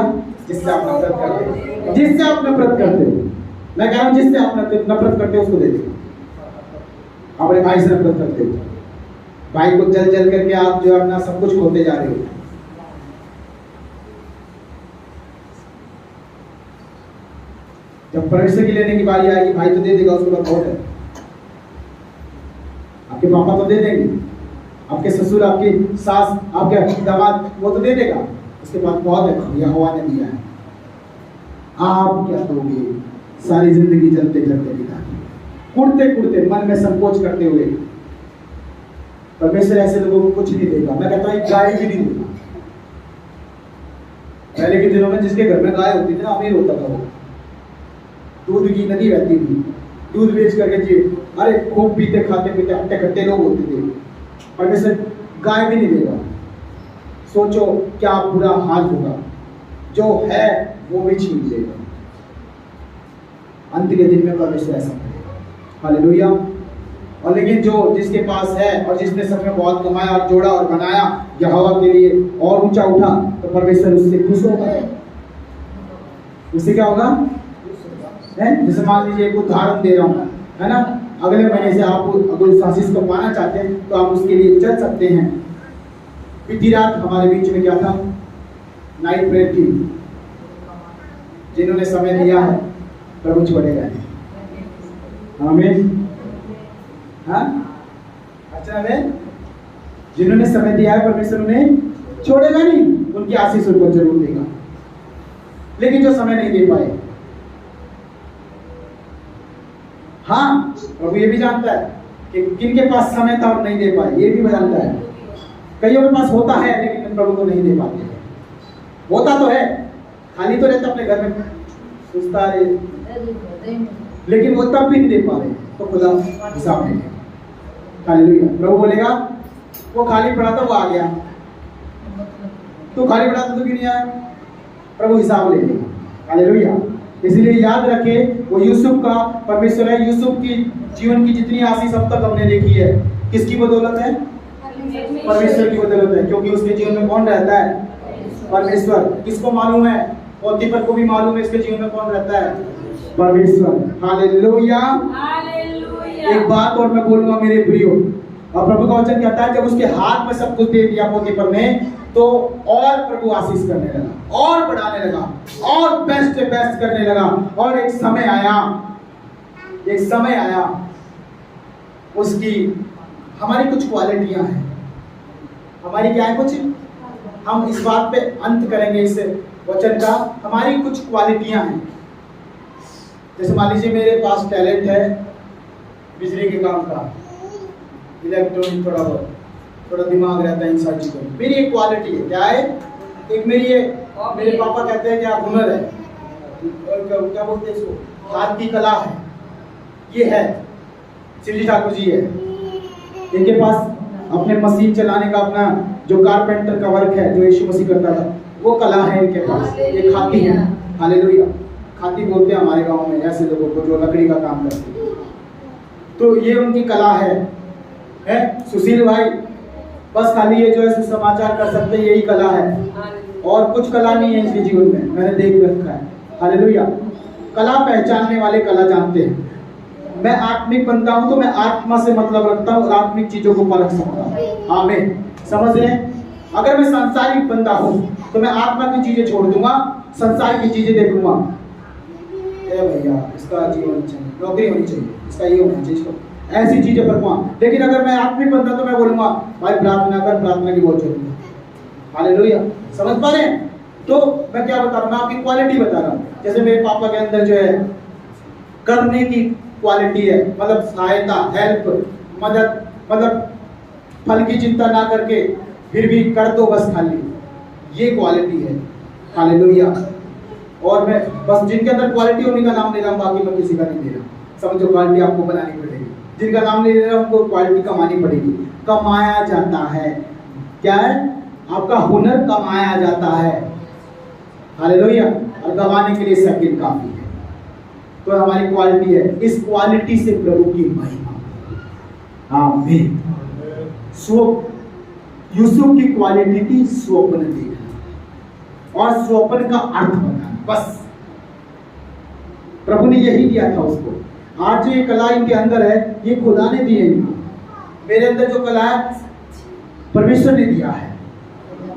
A: जिससे आप नफरत करते हो, जिससे आप नफरत करते हो। मैं कह रहा हूं जिससे आप नफरत करते हो उसको दे देगा। अपने भाई से नफरत करते हो, भाई को जल जल करके आप जो अपना सब कुछ खोते जा रहे हो। जब परमेश्वर की लेने की बारी आएगी, भाई तो दे देगा, उसके बाद बहुत है। आपके पापा तो दे देंगे, आपके ससुर, आपकी सास, आपके दामाद, वो तो दे देगा, उसके बाद बहुत है, यहोवा ने दिया है। आप क्या दोगे? सारी जिंदगी चलते चलते बिता दी, कुड़ते कुड़ते, मन में संकोच करते हुए। परमेश्वर ऐसे लोगों को कुछ नहीं देगा। मैं कहता हूँ एक गाय भी नहीं देगा। पहले के दिनों में जिसके घर में गाय होती थी ना, अमीर होता था वो, दूध की नदी बहती थी, दूध बेच करके जी, अरे खूब पीते खाते पीते हट्टे खट्टे लोग होते थे। परमेश्वर गाय भी नहीं देगा। सोचो क्या बुरा हाल होगा, जो है वो भी छीन लेगा। अंत के दिन में परमेश्वर ऐसा करेगा। हालेलुया। और लेकिन जो जिसके पास है और जिसने सच में बहुत कमाया और जोड़ा और बनाया यहोवा के लिए और ऊंचा उठा, तो परमेश्वर उससे खुश होगा। उससे क्या होगा? जैसे मान लीजिए एक उदाहरण दे रहा हूँ, है ना। अगले महीने से आप अगर उस आशीष को पाना चाहते हैं तो आप उसके लिए चल सकते हैं। बीती रात हमारे बीच में क्या था? नाइट प्रेयर थी। जिन्होंने समय दिया है प्रभु छोड़ेगा नहीं। आमीन। हाँ, अच्छा है, जिन्होंने समय दिया है परमेश्वर उन्हें छोड़ेगा नहीं। उनकी आशीष उनको जरूर देगा, लेकिन जो समय नहीं दे पाए, हाँ प्रभु ये भी जानता है कि किनके पास समय था और नहीं दे पाए, ये भी जानता है। कईयों के पास होता है लेकिन प्रभु को नहीं दे पाते। होता तो है, खाली तो रहता अपने घर में, सुस्ता रहे, लेकिन वो तब भी नहीं दे पा रहे, तो खुदा हिसाब नहीं देगा। हालेलुया। प्रभु बोलेगा वो खाली पड़ा था, वो आ गया, तो खाली पड़ा था तो क्यों नहीं आया, प्रभु हिसाब ले लेगा। हालेलुया। इसलिए याद रखे वो यूसुफ का परमेश्वर है। यूसुफ की जीवन की जितनी आशीष अब तक हमने देखी है, किसकी बदौलत है? परमेश्वर की बदौलत है, क्योंकि उसके जीवन में कौन रहता है? परमेश्वर। किसको मालूम है? पोतीफर को भी मालूम है इसके जीवन में कौन रहता है? परमेश्वर। हालेलुया। एक बात और मैं बोलूंगा मेरे प्रियो, और प्रभु का वचन कहता है जब उसके हाथ में सब कुछ दे दिया पोतीफर ने, तो और प्रभु आशीष करने लगा, और बढ़ाने लगा, और बेस्ट से बेस्ट करने लगा। और एक समय आया उसकी, हमारी कुछ क्वालिटियां हैं, हमारी क्या है कुछ, हम इस बात पे अंत करेंगे इस वचन का। हमारी कुछ क्वालिटियां हैं, जैसे मान लीजिए मेरे पास टैलेंट है बिजली के काम का, इलेक्ट्रॉनिक, थोड़ा दिमाग रहता है इन सारी चीजों में, मेरी एक क्वालिटी है। क्या है? एक मेरी ये, मेरे पापा कहते हैं क्या हुनर है, क्या बोलते हैं इसको, हाथ की कला है, ये है। सिल्ली ठाकुर जी है, इनके पास अपने मशीन चलाने का अपना जो कारपेंटर का वर्क है, जो यीशु मसीह करता था, वो कला है इनके पास। ये खाती है, हालेलुया, खाती बोलते हैं हमारे गांव में ऐसे लोगों को जो लकड़ी का काम करते हैं, तो ये उनकी कला है। सुशील भाई बस खाली ये जो है सुसमाचार कर सकते हैं, यही कला है, और कुछ कला नहीं है इसके जीवन में, मैंने देख रखा है। हालेलुया। कला पहचानने वाले कला जानते हैं। मैं आत्मिक बनता हूं तो मैं आत्मा से मतलब रखता हूं, आत्मिक चीजों को परख सकता हूं। आमीन। समझ रहे हैं? अगर मैं सांसारिक बंदा हूं तो मैं आत्मा की चीजें छोड़ दूंगा, संसार की चीजें देखूंगा। भैया इसका जीवन चाहिए, नौकरी होनी चाहिए, इसका ये होना चाहिए, इसको ऐसी चीजें परखूंगा। लेकिन अगर मैं आत्मिक बंदा तो मैं बोलूंगा भाई प्रार्थना कर, प्रार्थना की बहुत जरूरत है। हालेलुया। समझ पा रहे हैं? तो मैं क्या बता रहा हूं, मैं आपकी क्वालिटी बता रहा हूं। जैसे मेरे पापा के अंदर जो है करने की क्वालिटी है, मतलब सहायता, हेल्प, मदद, मतलब फल की चिंता ना करके फिर भी कर दो बस खाली, ये क्वालिटी है। हालेलुया। और मैं बस जिनके अंदर क्वालिटी उन्हीं का नाम ले रहा हूं, बाकी मैं किसी का नहीं ले रहा। समझो, क्वालिटी आपको बनानी पड़ेगी। जिनका नाम नहीं ले रहा हूं उनको क्वालिटी कमानी पड़ेगी। कमाया जाता है, क्या है? आपका हुनर कमाया जाता है। हालेलुया। और गवाने के लिए सेकंड काफी है। तो हमारी क्वालिटी है, इस क्वालिटी से प्रभु की महिमा। आमीन। यूसुफ की क्वालिटी थी स्वप्न देखना और स्वप्न का अर्थ बताना, बस प्रभु ने यही दिया था उसको। आज जो ये कला इनके अंदर है, ये खुदा ने दी है इनको। मेरे अंदर जो कला है परमेश्वर ने दिया है,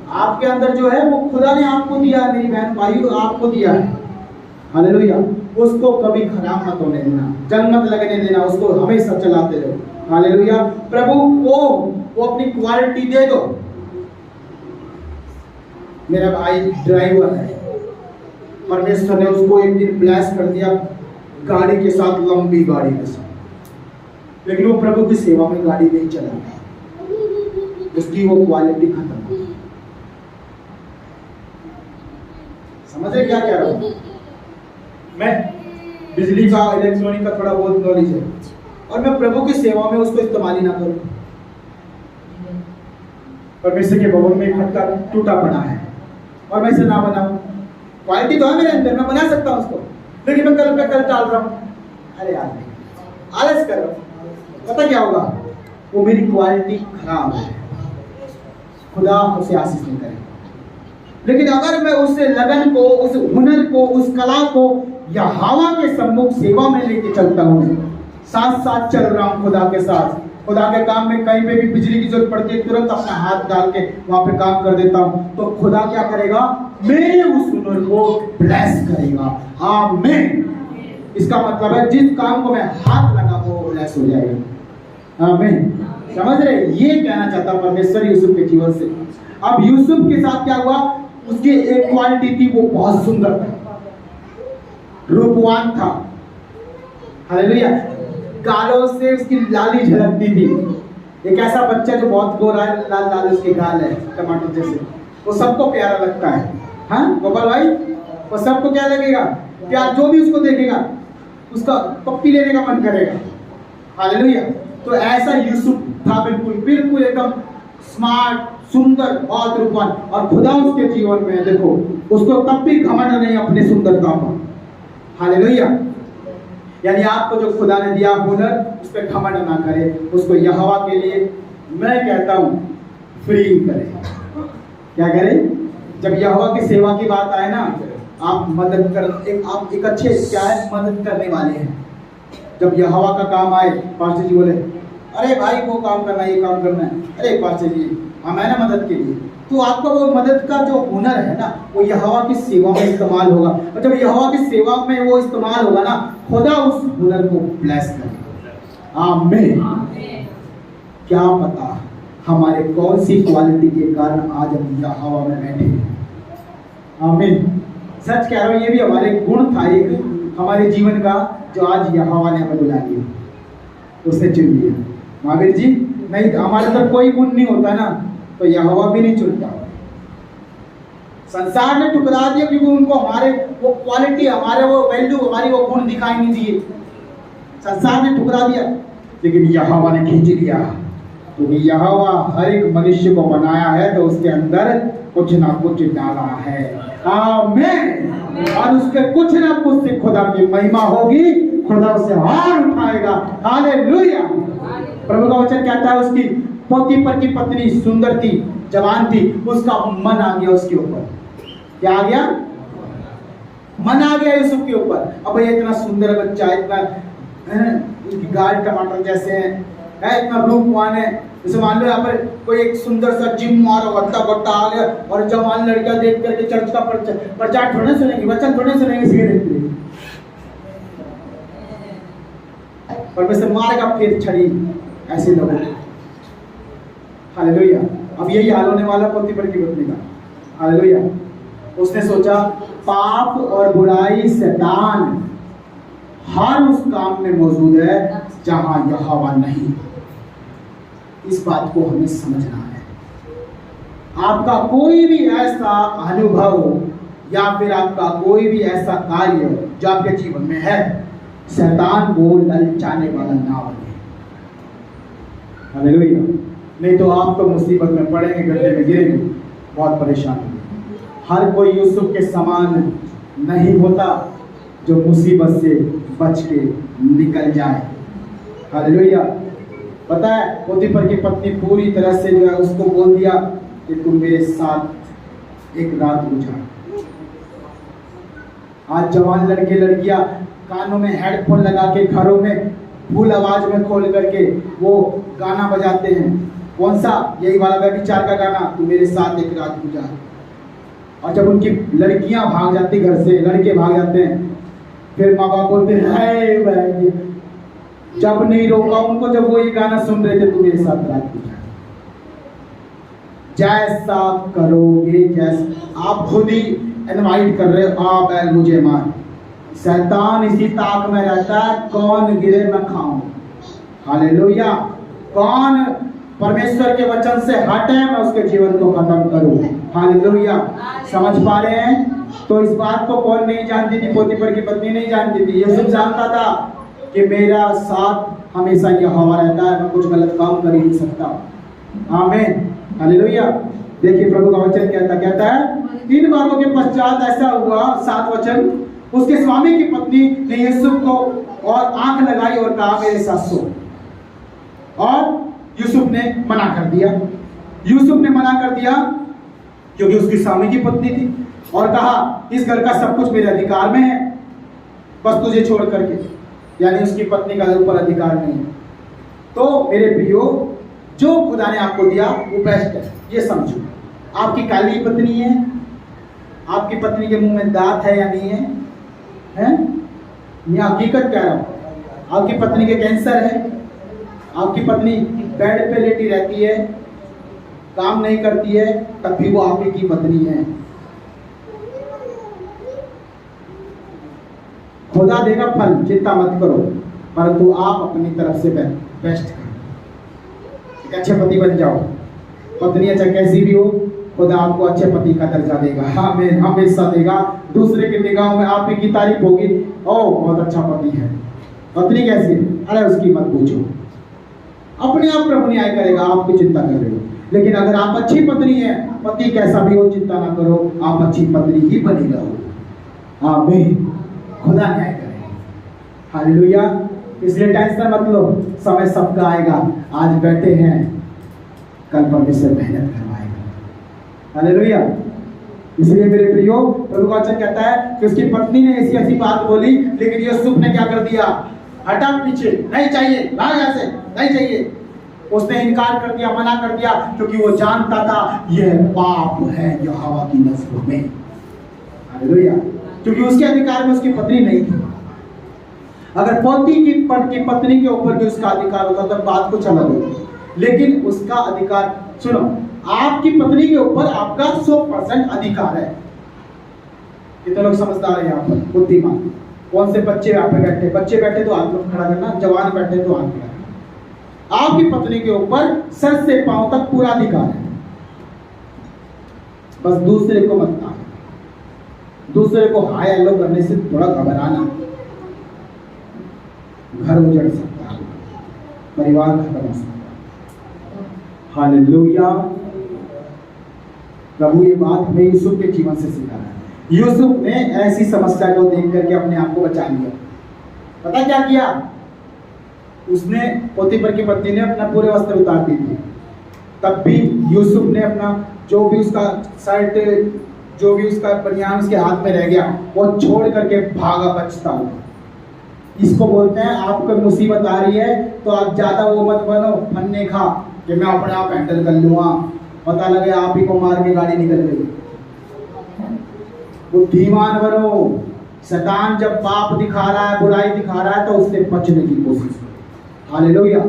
A: आपके अंदर जो है वो खुदा ने आपको दिया है। मेरी बहन भाई आपको दिया है। हालेलुया। उसको कभी खराब मत होने देना, जंग मत लगने देना, उसको हमेशा चलाते रहो। हालेलुया। प्रभु को वो अपनी क्वालिटी दे दो। मेरा भाई ड्राइवर है, परमेश्वर ने उसको एक दिन ब्लेस कर दिया गाड़ी के साथ, लंबी गाड़ी के साथ, लेकिन वो प्रभु की सेवा में गाड़ी नहीं चला, उसकी वो क्वालिटी खत्म हो गई। समझे क्या कह रहा हूं मैं? बिजली का, इलेक्ट्रॉनिक का थोड़ा बहुत नॉलेज है, और मैं प्रभु की सेवा में उसको इस्तेमाल ही ना करूं। परमेश्वर के भवन में खटका टूटा पड़ा है और मैं इसे ना बनाऊं। क्वालिटी तो है मेरे अंदर, मैं बना सकता हूं उसको, लेकिन मैं कल पे कल डाल रहा हूं। अरे यार आलस कर रहा हूं, पता क्या होगा? वो मेरी क्वालिटी खराब है, खुदा उसे आशीष नहीं करेगा। लेकिन अगर मैं उस लगन को, उस हुनर को, उस कला को यहोवा के सम्मुख सेवा में लेके चलता हूँ, साथ साथ चल रहा हूँ खुदा के साथ, खुदा के काम में कहीं पे भी बिजली की जरूरत पड़ती है तुरंत अपना हाथ डाल के वहां पे काम कर देता हूँ, तो खुदा क्या करेगा? मेरे उस हुनर को ब्लेस करेगा। आमीन। इसका मतलब है जिस काम को मैं हाथ लगा वो ब्लेस हो जाएगा। आमीन। समझ रहे? ये कहना चाहता परमेश्वर यूसुफ के जीवन से। अब यूसुफ के साथ क्या हुआ? उसकी एक क्वालिटी थी, वो बहुत सुंदर था, रूपवान था। हालेलुया। गालों से उसकी लाली झलकती थी। एक ऐसा बच्चा जो बहुत गोरा है, लाल लाल उसके गाल है टमाटर जैसे, वो सबको प्यारा लगता है। हाँ गोपाल भाई, वो सबको क्या लगेगा? प्यार। जो भी उसको देखेगा उसका पप्पी लेने का मन करेगा। हालेलुया। तो ऐसा यूसुफ था, बिल्कुल बिल्कुल एकदम स्मार्ट, सुंदर, बहुत रूपवान। और खुदा उसके जीवन में देखो, उसको तब भी घमंड नहीं अपने सुंदरता पर। हालेलुया। यानी आपको जो खुदा ने दिया हुनर, उस पर घमंड ना करे, उसको यहोवा के लिए मैं कहता हूं फ्री करें। क्या करें? जब यहोवा की सेवा की बात आए ना, आप मदद कर, आप एक अच्छे क्या है, मदद करने वाले हैं। जब यहोवा का काम आए, पास्टर जी बोले अरे भाई वो काम करना है, ये काम करना है, अरे पास्टर जी हम है ना मदद के लिए, तो आपका वो मदद का जो हुनर है ना, वो यहोवा की सेवा में इस्तेमाल होगा। और जब यहोवा की सेवा में वो इस्तेमाल होगा ना, खुदा उस हुनर को ब्लेस करेगा। आमीन। क्या पता हमारे कौन सी क्वालिटी के कारण आज हम यहोवा में बैठे हैं। आमीन। सच कह रहा हूं, ये भी हमारे गुण था एक हमारे जीवन का, जो आज यहोवा ने हमें बुला लिया, उसने चुन लिया। महावीर जी, नहीं हमारे अंदर कोई गुण नहीं होता ना, तो यहोवा भी नहीं चुनता। संसार ने ठुकरा दिया क्योंकि उनको हमारे वो क्वालिटी, हमारे वो वैल्यू, हमारी वो गुण दिखाई नहीं दिए। संसार ने ठुकरा दिया, लेकिन यहोवा ने खींच लिया। क्योंकि यहोवा हर एक मनुष्य को बनाया है, तो उसके अंदर कुछ ना कुछ डाला है। आमीन। और उसके कुछ ना कुछ से खुदा की महिमा होगी, खुदा उसे हार उठाएगा। हालेलुया। प्रभु का वचन कहता है, उसकी पोतीपर की पत्नी सुंदर थी, जवान थी, उसका मन आ गया उसके ऊपर। क्या आ गया? मन आ गया यूसुफ के ऊपर। अब ये इतना सुंदर बच्चा, इतना उसकी गाल टमाटर जैसे है, इतना रूपवान है। जैसे मान लो यहाँ पर कोई एक सुंदर सा जिम मारो, गट्टा गट्टा आ गया, और जवान लड़कियां देख करके चर्च का प्रचार थोड़े सुनेंगे, वचन थोड़े सुनेंगे, सीधे देखते परमेश्वर मारेगा फिर छड़ी ऐसे लोग। हालेलुया। अब यही हाल होने वाला पोतीपर की पत्नी का। हालेलुया। उसने सोचा पाप और बुराई शैतान हर उस काम में मौजूद है जहां यहोवा नहीं। इस बात को हमें समझना है। आपका कोई भी ऐसा अनुभव या फिर आपका कोई भी ऐसा कार्य जो आपके जीवन में है, शैतान को ललचाने वाला ना बने। हालेलुया। नहीं तो आप तो मुसीबत में पड़ेंगे, गड्ढे में गिरेंगे, बहुत परेशान होंगे। हर कोई यूसुफ के समान नहीं होता जो मुसीबत से बच के निकल जाए। हालेलुया। पता है, पोतीपर की पत्नी पूरी तरह से जो है उसको बोल दिया कि तुम मेरे साथ एक रात गुजार। आज जवान लड़के लड़कियां कानों में हेडफोन लगा के घरों में फुल आवाज में खोल करके वो गाना बजाते हैं। कौन सा? यही वाला व्यभिचार का गाना, तुम मेरे साथ एक रात गुजार। और जब उनकी लड़कियां भाग जाती घर से, लड़के भाग जाते हैं, फिर माँ बाप बोलते हैं जब नहीं रोका उनको, जब वो ये गाना सुन रहे थे, तुम मेरे साथ रात गुजार। जैसा करोगे, जैसा आप खुद ही इनवाइट कर रहे हो, आ बैल मुझे मार। शैतान इसी ताक में रहता है, कौन गिरे मैं खाऊं। हालेलुया। कौन परमेश्वर के वचन से हटे, मैं उसके जीवन को खत्म करूं। हालेलुया। समझ पा रहे हैं? तो इस बात को कौन नहीं जानती थी? पोतीपर की पत्नी नहीं जानती थी। यूसुफ जानता था कि मेरा साथ हमेशा यहोवा रहता है, मैं कुछ गलत काम कर ही नहीं सकता। आमीन। हालेलुया। देखिए प्रभु का वचन कहता है, इन बातों के पश्चात ऐसा हुआ, 7 वचन, उसके स्वामी की पत्नी ने यूसुफ को और आंख लगाई और कहा मेरे साथ सो। और यूसुफ ने मना कर दिया। यूसुफ ने मना कर दिया क्योंकि उसकी स्वामी की पत्नी थी, और कहा इस घर का सब कुछ मेरे अधिकार में है, बस तुझे छोड़ करके। यानी उसकी पत्नी का ऊपर अधिकार नहीं है। तो मेरे प्रियो, जो खुदा ने आपको दिया वो बेस्ट है, ये समझो। आपकी काली पत्नी है, आपकी पत्नी के मुंह में दांत है या नहीं है, हैं? ये हकीकत कह रहा हूं। आपकी पत्नी के कैंसर है, आपकी पत्नी बेड पे लेटी रहती है, काम नहीं करती है, तब भी वो आपकी पत्नी है। खुदा देगा फल, चिंता मत करो, परंतु आप अपनी तरफ से बेस्ट करो, एक अच्छे पति बन जाओ। पत्नी अच्छा कैसी भी हो, खुदा आपको अच्छे पति का दर्जा देगा, हमें हमेशा देगा। दूसरे के निगाहों में आप ही की तारीफ होगी, ओ बहुत अच्छा पति है। पत्नी कैसी है, अरे उसकी मत पूछो, अपने आप प्रभु न्याय करेगा, आपकी चिंता कर रहे हो। लेकिन अगर आप अच्छी पत्नी है, पति कैसा भी हो चिंता ना करो, आप अच्छी पत्नी ही बनी रहो। आमीन, खुदा न्याय करेगा। हालेलुया। इसलिए टेंशन मत लो, समय सबका आएगा। आज बैठे हैं, कल परमेश्वर मेहनत करवाएगा। हालेलुया। इसलिए मेरे प्रियो, प्रभु का वचन कहता है कि उसकी पत्नी ने ऐसी ऐसी बात बोली, लेकिन यूसुफ ने क्या कर दिया, हटा पीछे, नहीं चाहिए, भाग यहाँ से, नहीं चाहिए। उसने इनकार कर दिया, मना कर दिया, क्योंकि वो जानता था यह पाप है यहोवा की नजरों में। हालेलुया। क्योंकि उसके अधिकार में उसकी पत्नी नहीं थी। अगर पोती की पत्नी के ऊपर भी उसका अधिकार होता तो बात कुछ अलग होती, लेकिन उसका अधिकार, सुनो, आपकी पत्नी के ऊपर आपका 100% अधिकार है। कितने लोग समझदार हैं यहाँ पर, बुद्धिमान? कौन से बच्चे यहाँ पे बैठे, बच्चे बैठे तो हाथ में खड़ा करना, जवान बैठे तो हाथ खड़ा करना। आपकी पत्नी के ऊपर सर से पांव तक पूरा अधिकार है। बस दूसरे को मत ताकना, दूसरे को हाय हेलो करने से थोड़ा घबराना, घर उजड़ सकता है, परिवार खत्म हो सकता है। हालेलुया। प्रभु ये बात हमें यूसुफ के जीवन से सिखा रहा है। यूसुफ ने ऐसी समस्या को देख करके अपने आप को बचा लिया। पता क्या किया उसने? पोतीफर की पत्नी ने अपना पूरे वस्त्र उतार दिए थे, तब भी यूसुफ ने अपना जो भी उसका शर्ट, जो भी उसका बनियान उसके हाथ में रह गया, वो छोड़ करके भागा बचता हुआ। इसको बोलते हैं आपको मुसीबत आ रही है तो आप ज्यादा वो मत बनो फन्ने खा कि मैं अपने आप हैंडल कर लूंगा, पता लगे आप ही को मार के गाड़ी निकल गई। बुद्धिमान बनो। शैतान जब पाप दिखा रहा है, बुराई दिखा रहा है, तो उससे बचने की कोशिश करो। हालेलुया।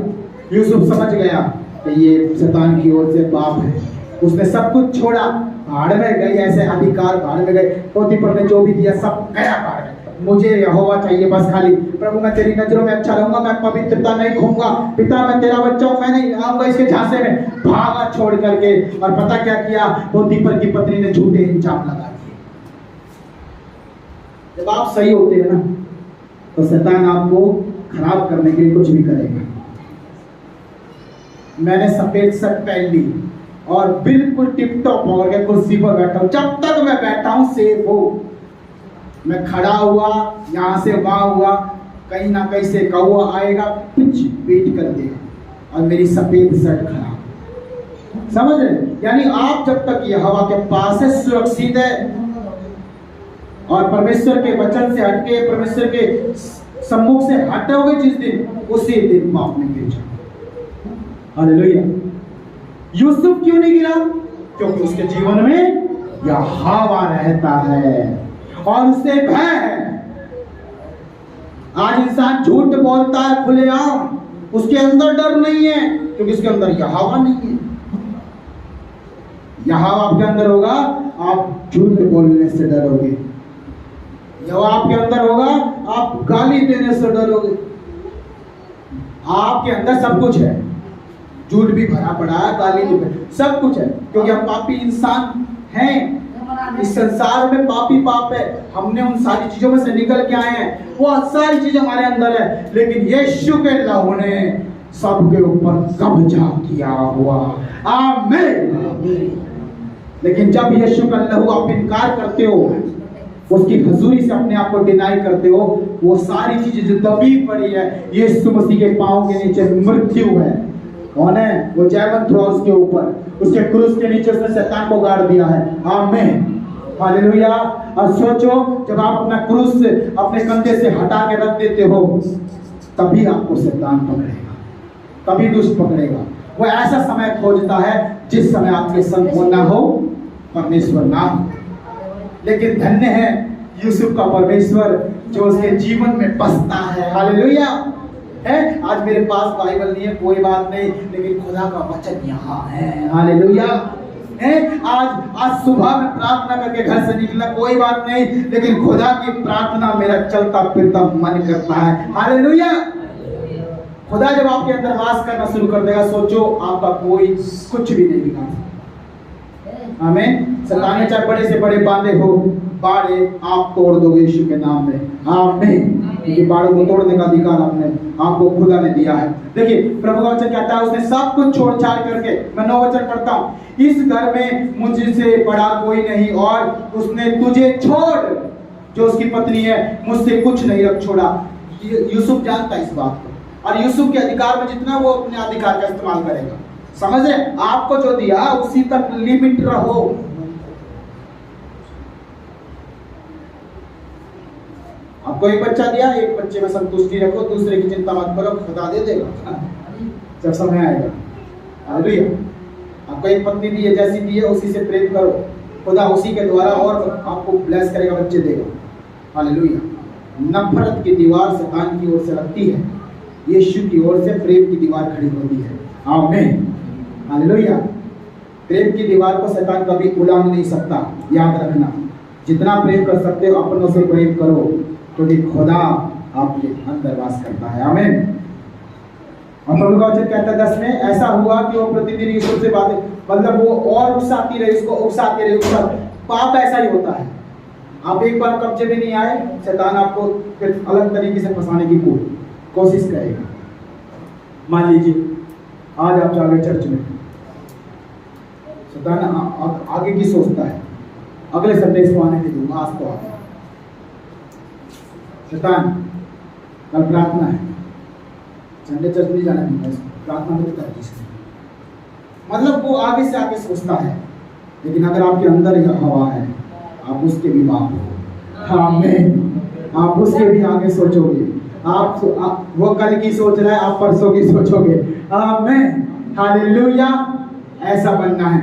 A: यूसुफ समझ गया कि ये शैतान की ओर से पाप है, उसने सब कुछ छोड़ा, भाड़ में गई, ऐसे अधिकार भाड़ में गए। पोतीफर ने जो भी दिया सब गया भाड़ में। मुझे यहोवा चाहिए बस खाली। प्रभु मैं तेरी नजरों में अच्छा रहूंगा, मैं पवित्रता नहीं खोऊंगा, पिता मैं तेरा बच्चा हूं, मैं नहीं आऊंगा इसके झांसे में। भागा छोड़ करके, और पता क्या किया, पोतीफर की पत्नी ने झूठे इल्जाम लगा दिए। जब आप सही होते हैं ना, तो शैतान आपको खराब करने के लिए कुछ भी करेगा। मैंने सफेद शर्ट पहन ली और बिल्कुल टिप टॉप होकर के कुर्सी पर बैठा हूं, जब तक मैं बैठा हूं सेफ हो। मैं खड़ा हुआ, यहां से वहां हुआ, कहीं ना कहीं से कौवा आएगा, कुछ पीट कर देगा और मेरी सफेद शर्ट खराब। समझ रहे? यानी आप जब तक यहोवा के पास है, सुरक्षित है, और परमेश्वर के वचन से हटके, परमेश्वर के सम्मुख से हटोगे जिस दिन, उसी दिन पाप में गिर जाओगे। हालेलुया। यूसुफ क्यों नहीं गिरा? क्योंकि उसके जीवन में यहोवा रहता है और उससे भय है। आज इंसान झूठ बोलता है खुलेआम, उसके अंदर डर नहीं है, क्योंकि उसके अंदर यहोवा नहीं है। यहोवा आपके अंदर होगा, आप झूठ बोलने से डरोगे। यहोवा आपके अंदर होगा, आप गाली देने से डरोगे। आपके अंदर सब कुछ है, झूठ भी भरा पड़ा है, गाली भी भरा, सब कुछ है, क्योंकि हम पापी इंसान हैं। इस संसार में पापी पाप है, हमने उन सारी चीजों में से निकल के आए हैं, वो सारी चीजें हमारे अंदर है, लेकिन यीशु के लहू ने सबके ऊपर कब्जा किया हुआ। आमीन। लेकिन जब यीशु का लहू आप इनकार करते हो, उसकी हजूरी से अपने आप को डिनाई करते हो, वो सारी चीजें जो दबी पड़ी है यीशु मसीह के पांव के नीचे मृत्यु है। कौन है वो? जयवंत हुआ उसके ऊपर, उसके क्रूस के नीचे उसने शैतान को गाड़ दिया है। आमीन। हालेलुया। और सोचो, जब आप अपना क्रूस अपने कंधे से हटा के रख देते हो, तभी आपको शैतान पकड़ेगा, तभी दुष्ट पकड़ेगा। वो ऐसा समय खोजता है जिस समय आपके संग होना हो, परमेश्वर ना हो। लेकिन धन्य है यूसुफ का परमेश्वर जो उसके जीवन में बसता है। हालेलुया। है आज मेरे पास बाइबल नहीं है, कोई बात नहीं, लेकिन खुदा का वचन यहाँ है। हालेलुया। आज सुबह में प्रार्थना करके घर से निकलना कोई बात नहीं, लेकिन खुदा की प्रार्थना मेरा चलता फिरता मन करता है। हालेलुया। खुदा जब आपके अंदर वास करना शुरू कर देगा, सोचो आपका कोई कुछ भी नहीं बिगाड़ सकता। आमीन। शैतान चाहे बड़े से बड़े बांधे हो, बाड़े आप तोड़ दोगे यीशु के नाम में। आमीन। क्योंकि बाड़ों को तोड़ने का अधिकार आपको खुदा ने दिया है। देखिए प्रभु का वचन कहता है, उसने सब कुछ छोड़ छाड़ करके, मैं 9 वचन पढ़ता हूँ, इस घर में मुझसे बड़ा कोई नहीं, और उसने तुझे छोड़, जो उसकी पत्नी है, मुझसे कुछ नहीं रख छोड़ा। यूसुफ जानता है इस बात को, और यूसुफ के अधिकार में जितना वो अपने अधिकार का इस्तेमाल करेगा। समझ रहे? आपको जो दिया उसी तक लिमिट रहो। आपको एक बच्चा दिया, एक बच्चे में संतुष्टि रखो, दूसरे की चिंता मत करो, खुदा दे देगा जब समय आएगा। हालेलुया। आपको एक पत्नी दी है, जैसी दी है उसी से प्रेम करो, खुदा उसी के द्वारा और आपको ब्लेस करेगा, बच्चे देगा। हालेलुया। नफरत की दीवार शैतान की ओर से लगती है, यीशु की ओर से प्रेम की दीवार खड़ी होती है। आमीन। हालेलुया। प्रेम की दीवार को शैतान कभी उलांघ नहीं सकता। याद रखना, जितना प्रेम कर सकते हो अपनों से प्रेम करो, क्योंकि खुदा आपके अंदर वास करता है। आमीन। और प्रभु का वचन कहता है 10 में, ऐसा हुआ कि वो प्रतिदिन यूसुफ से बातें, मतलब वो और उकसाती रही, उसको उकसाती रही। पाप ऐसा ही होता है, आप एक बार कब्जे में नहीं आए, शैतान आपको फिर अलग तरीके से फंसाने की कोशिश करेगा। मान लीजिए आज आप जाओगे चर्च में, शैतान आगे की सोचता है, अगले संडे इसको आने नहीं दूंगा, आज तो आगे शैतान कल प्रार्थना है, संडे चर्च नहीं जाना नहीं, प्रार्थना में कर दी। मतलब वो आगे से आगे सोचता है, लेकिन अगर आपके अंदर यह हवा है, आप उसके भी बाप हो। आमीन। आप उसके भी आगे सोचोगे। आप वो कल की सोच रहा है, आप परसों की सोचोगे। आमीन। हालेलुया। ऐसा बनना है।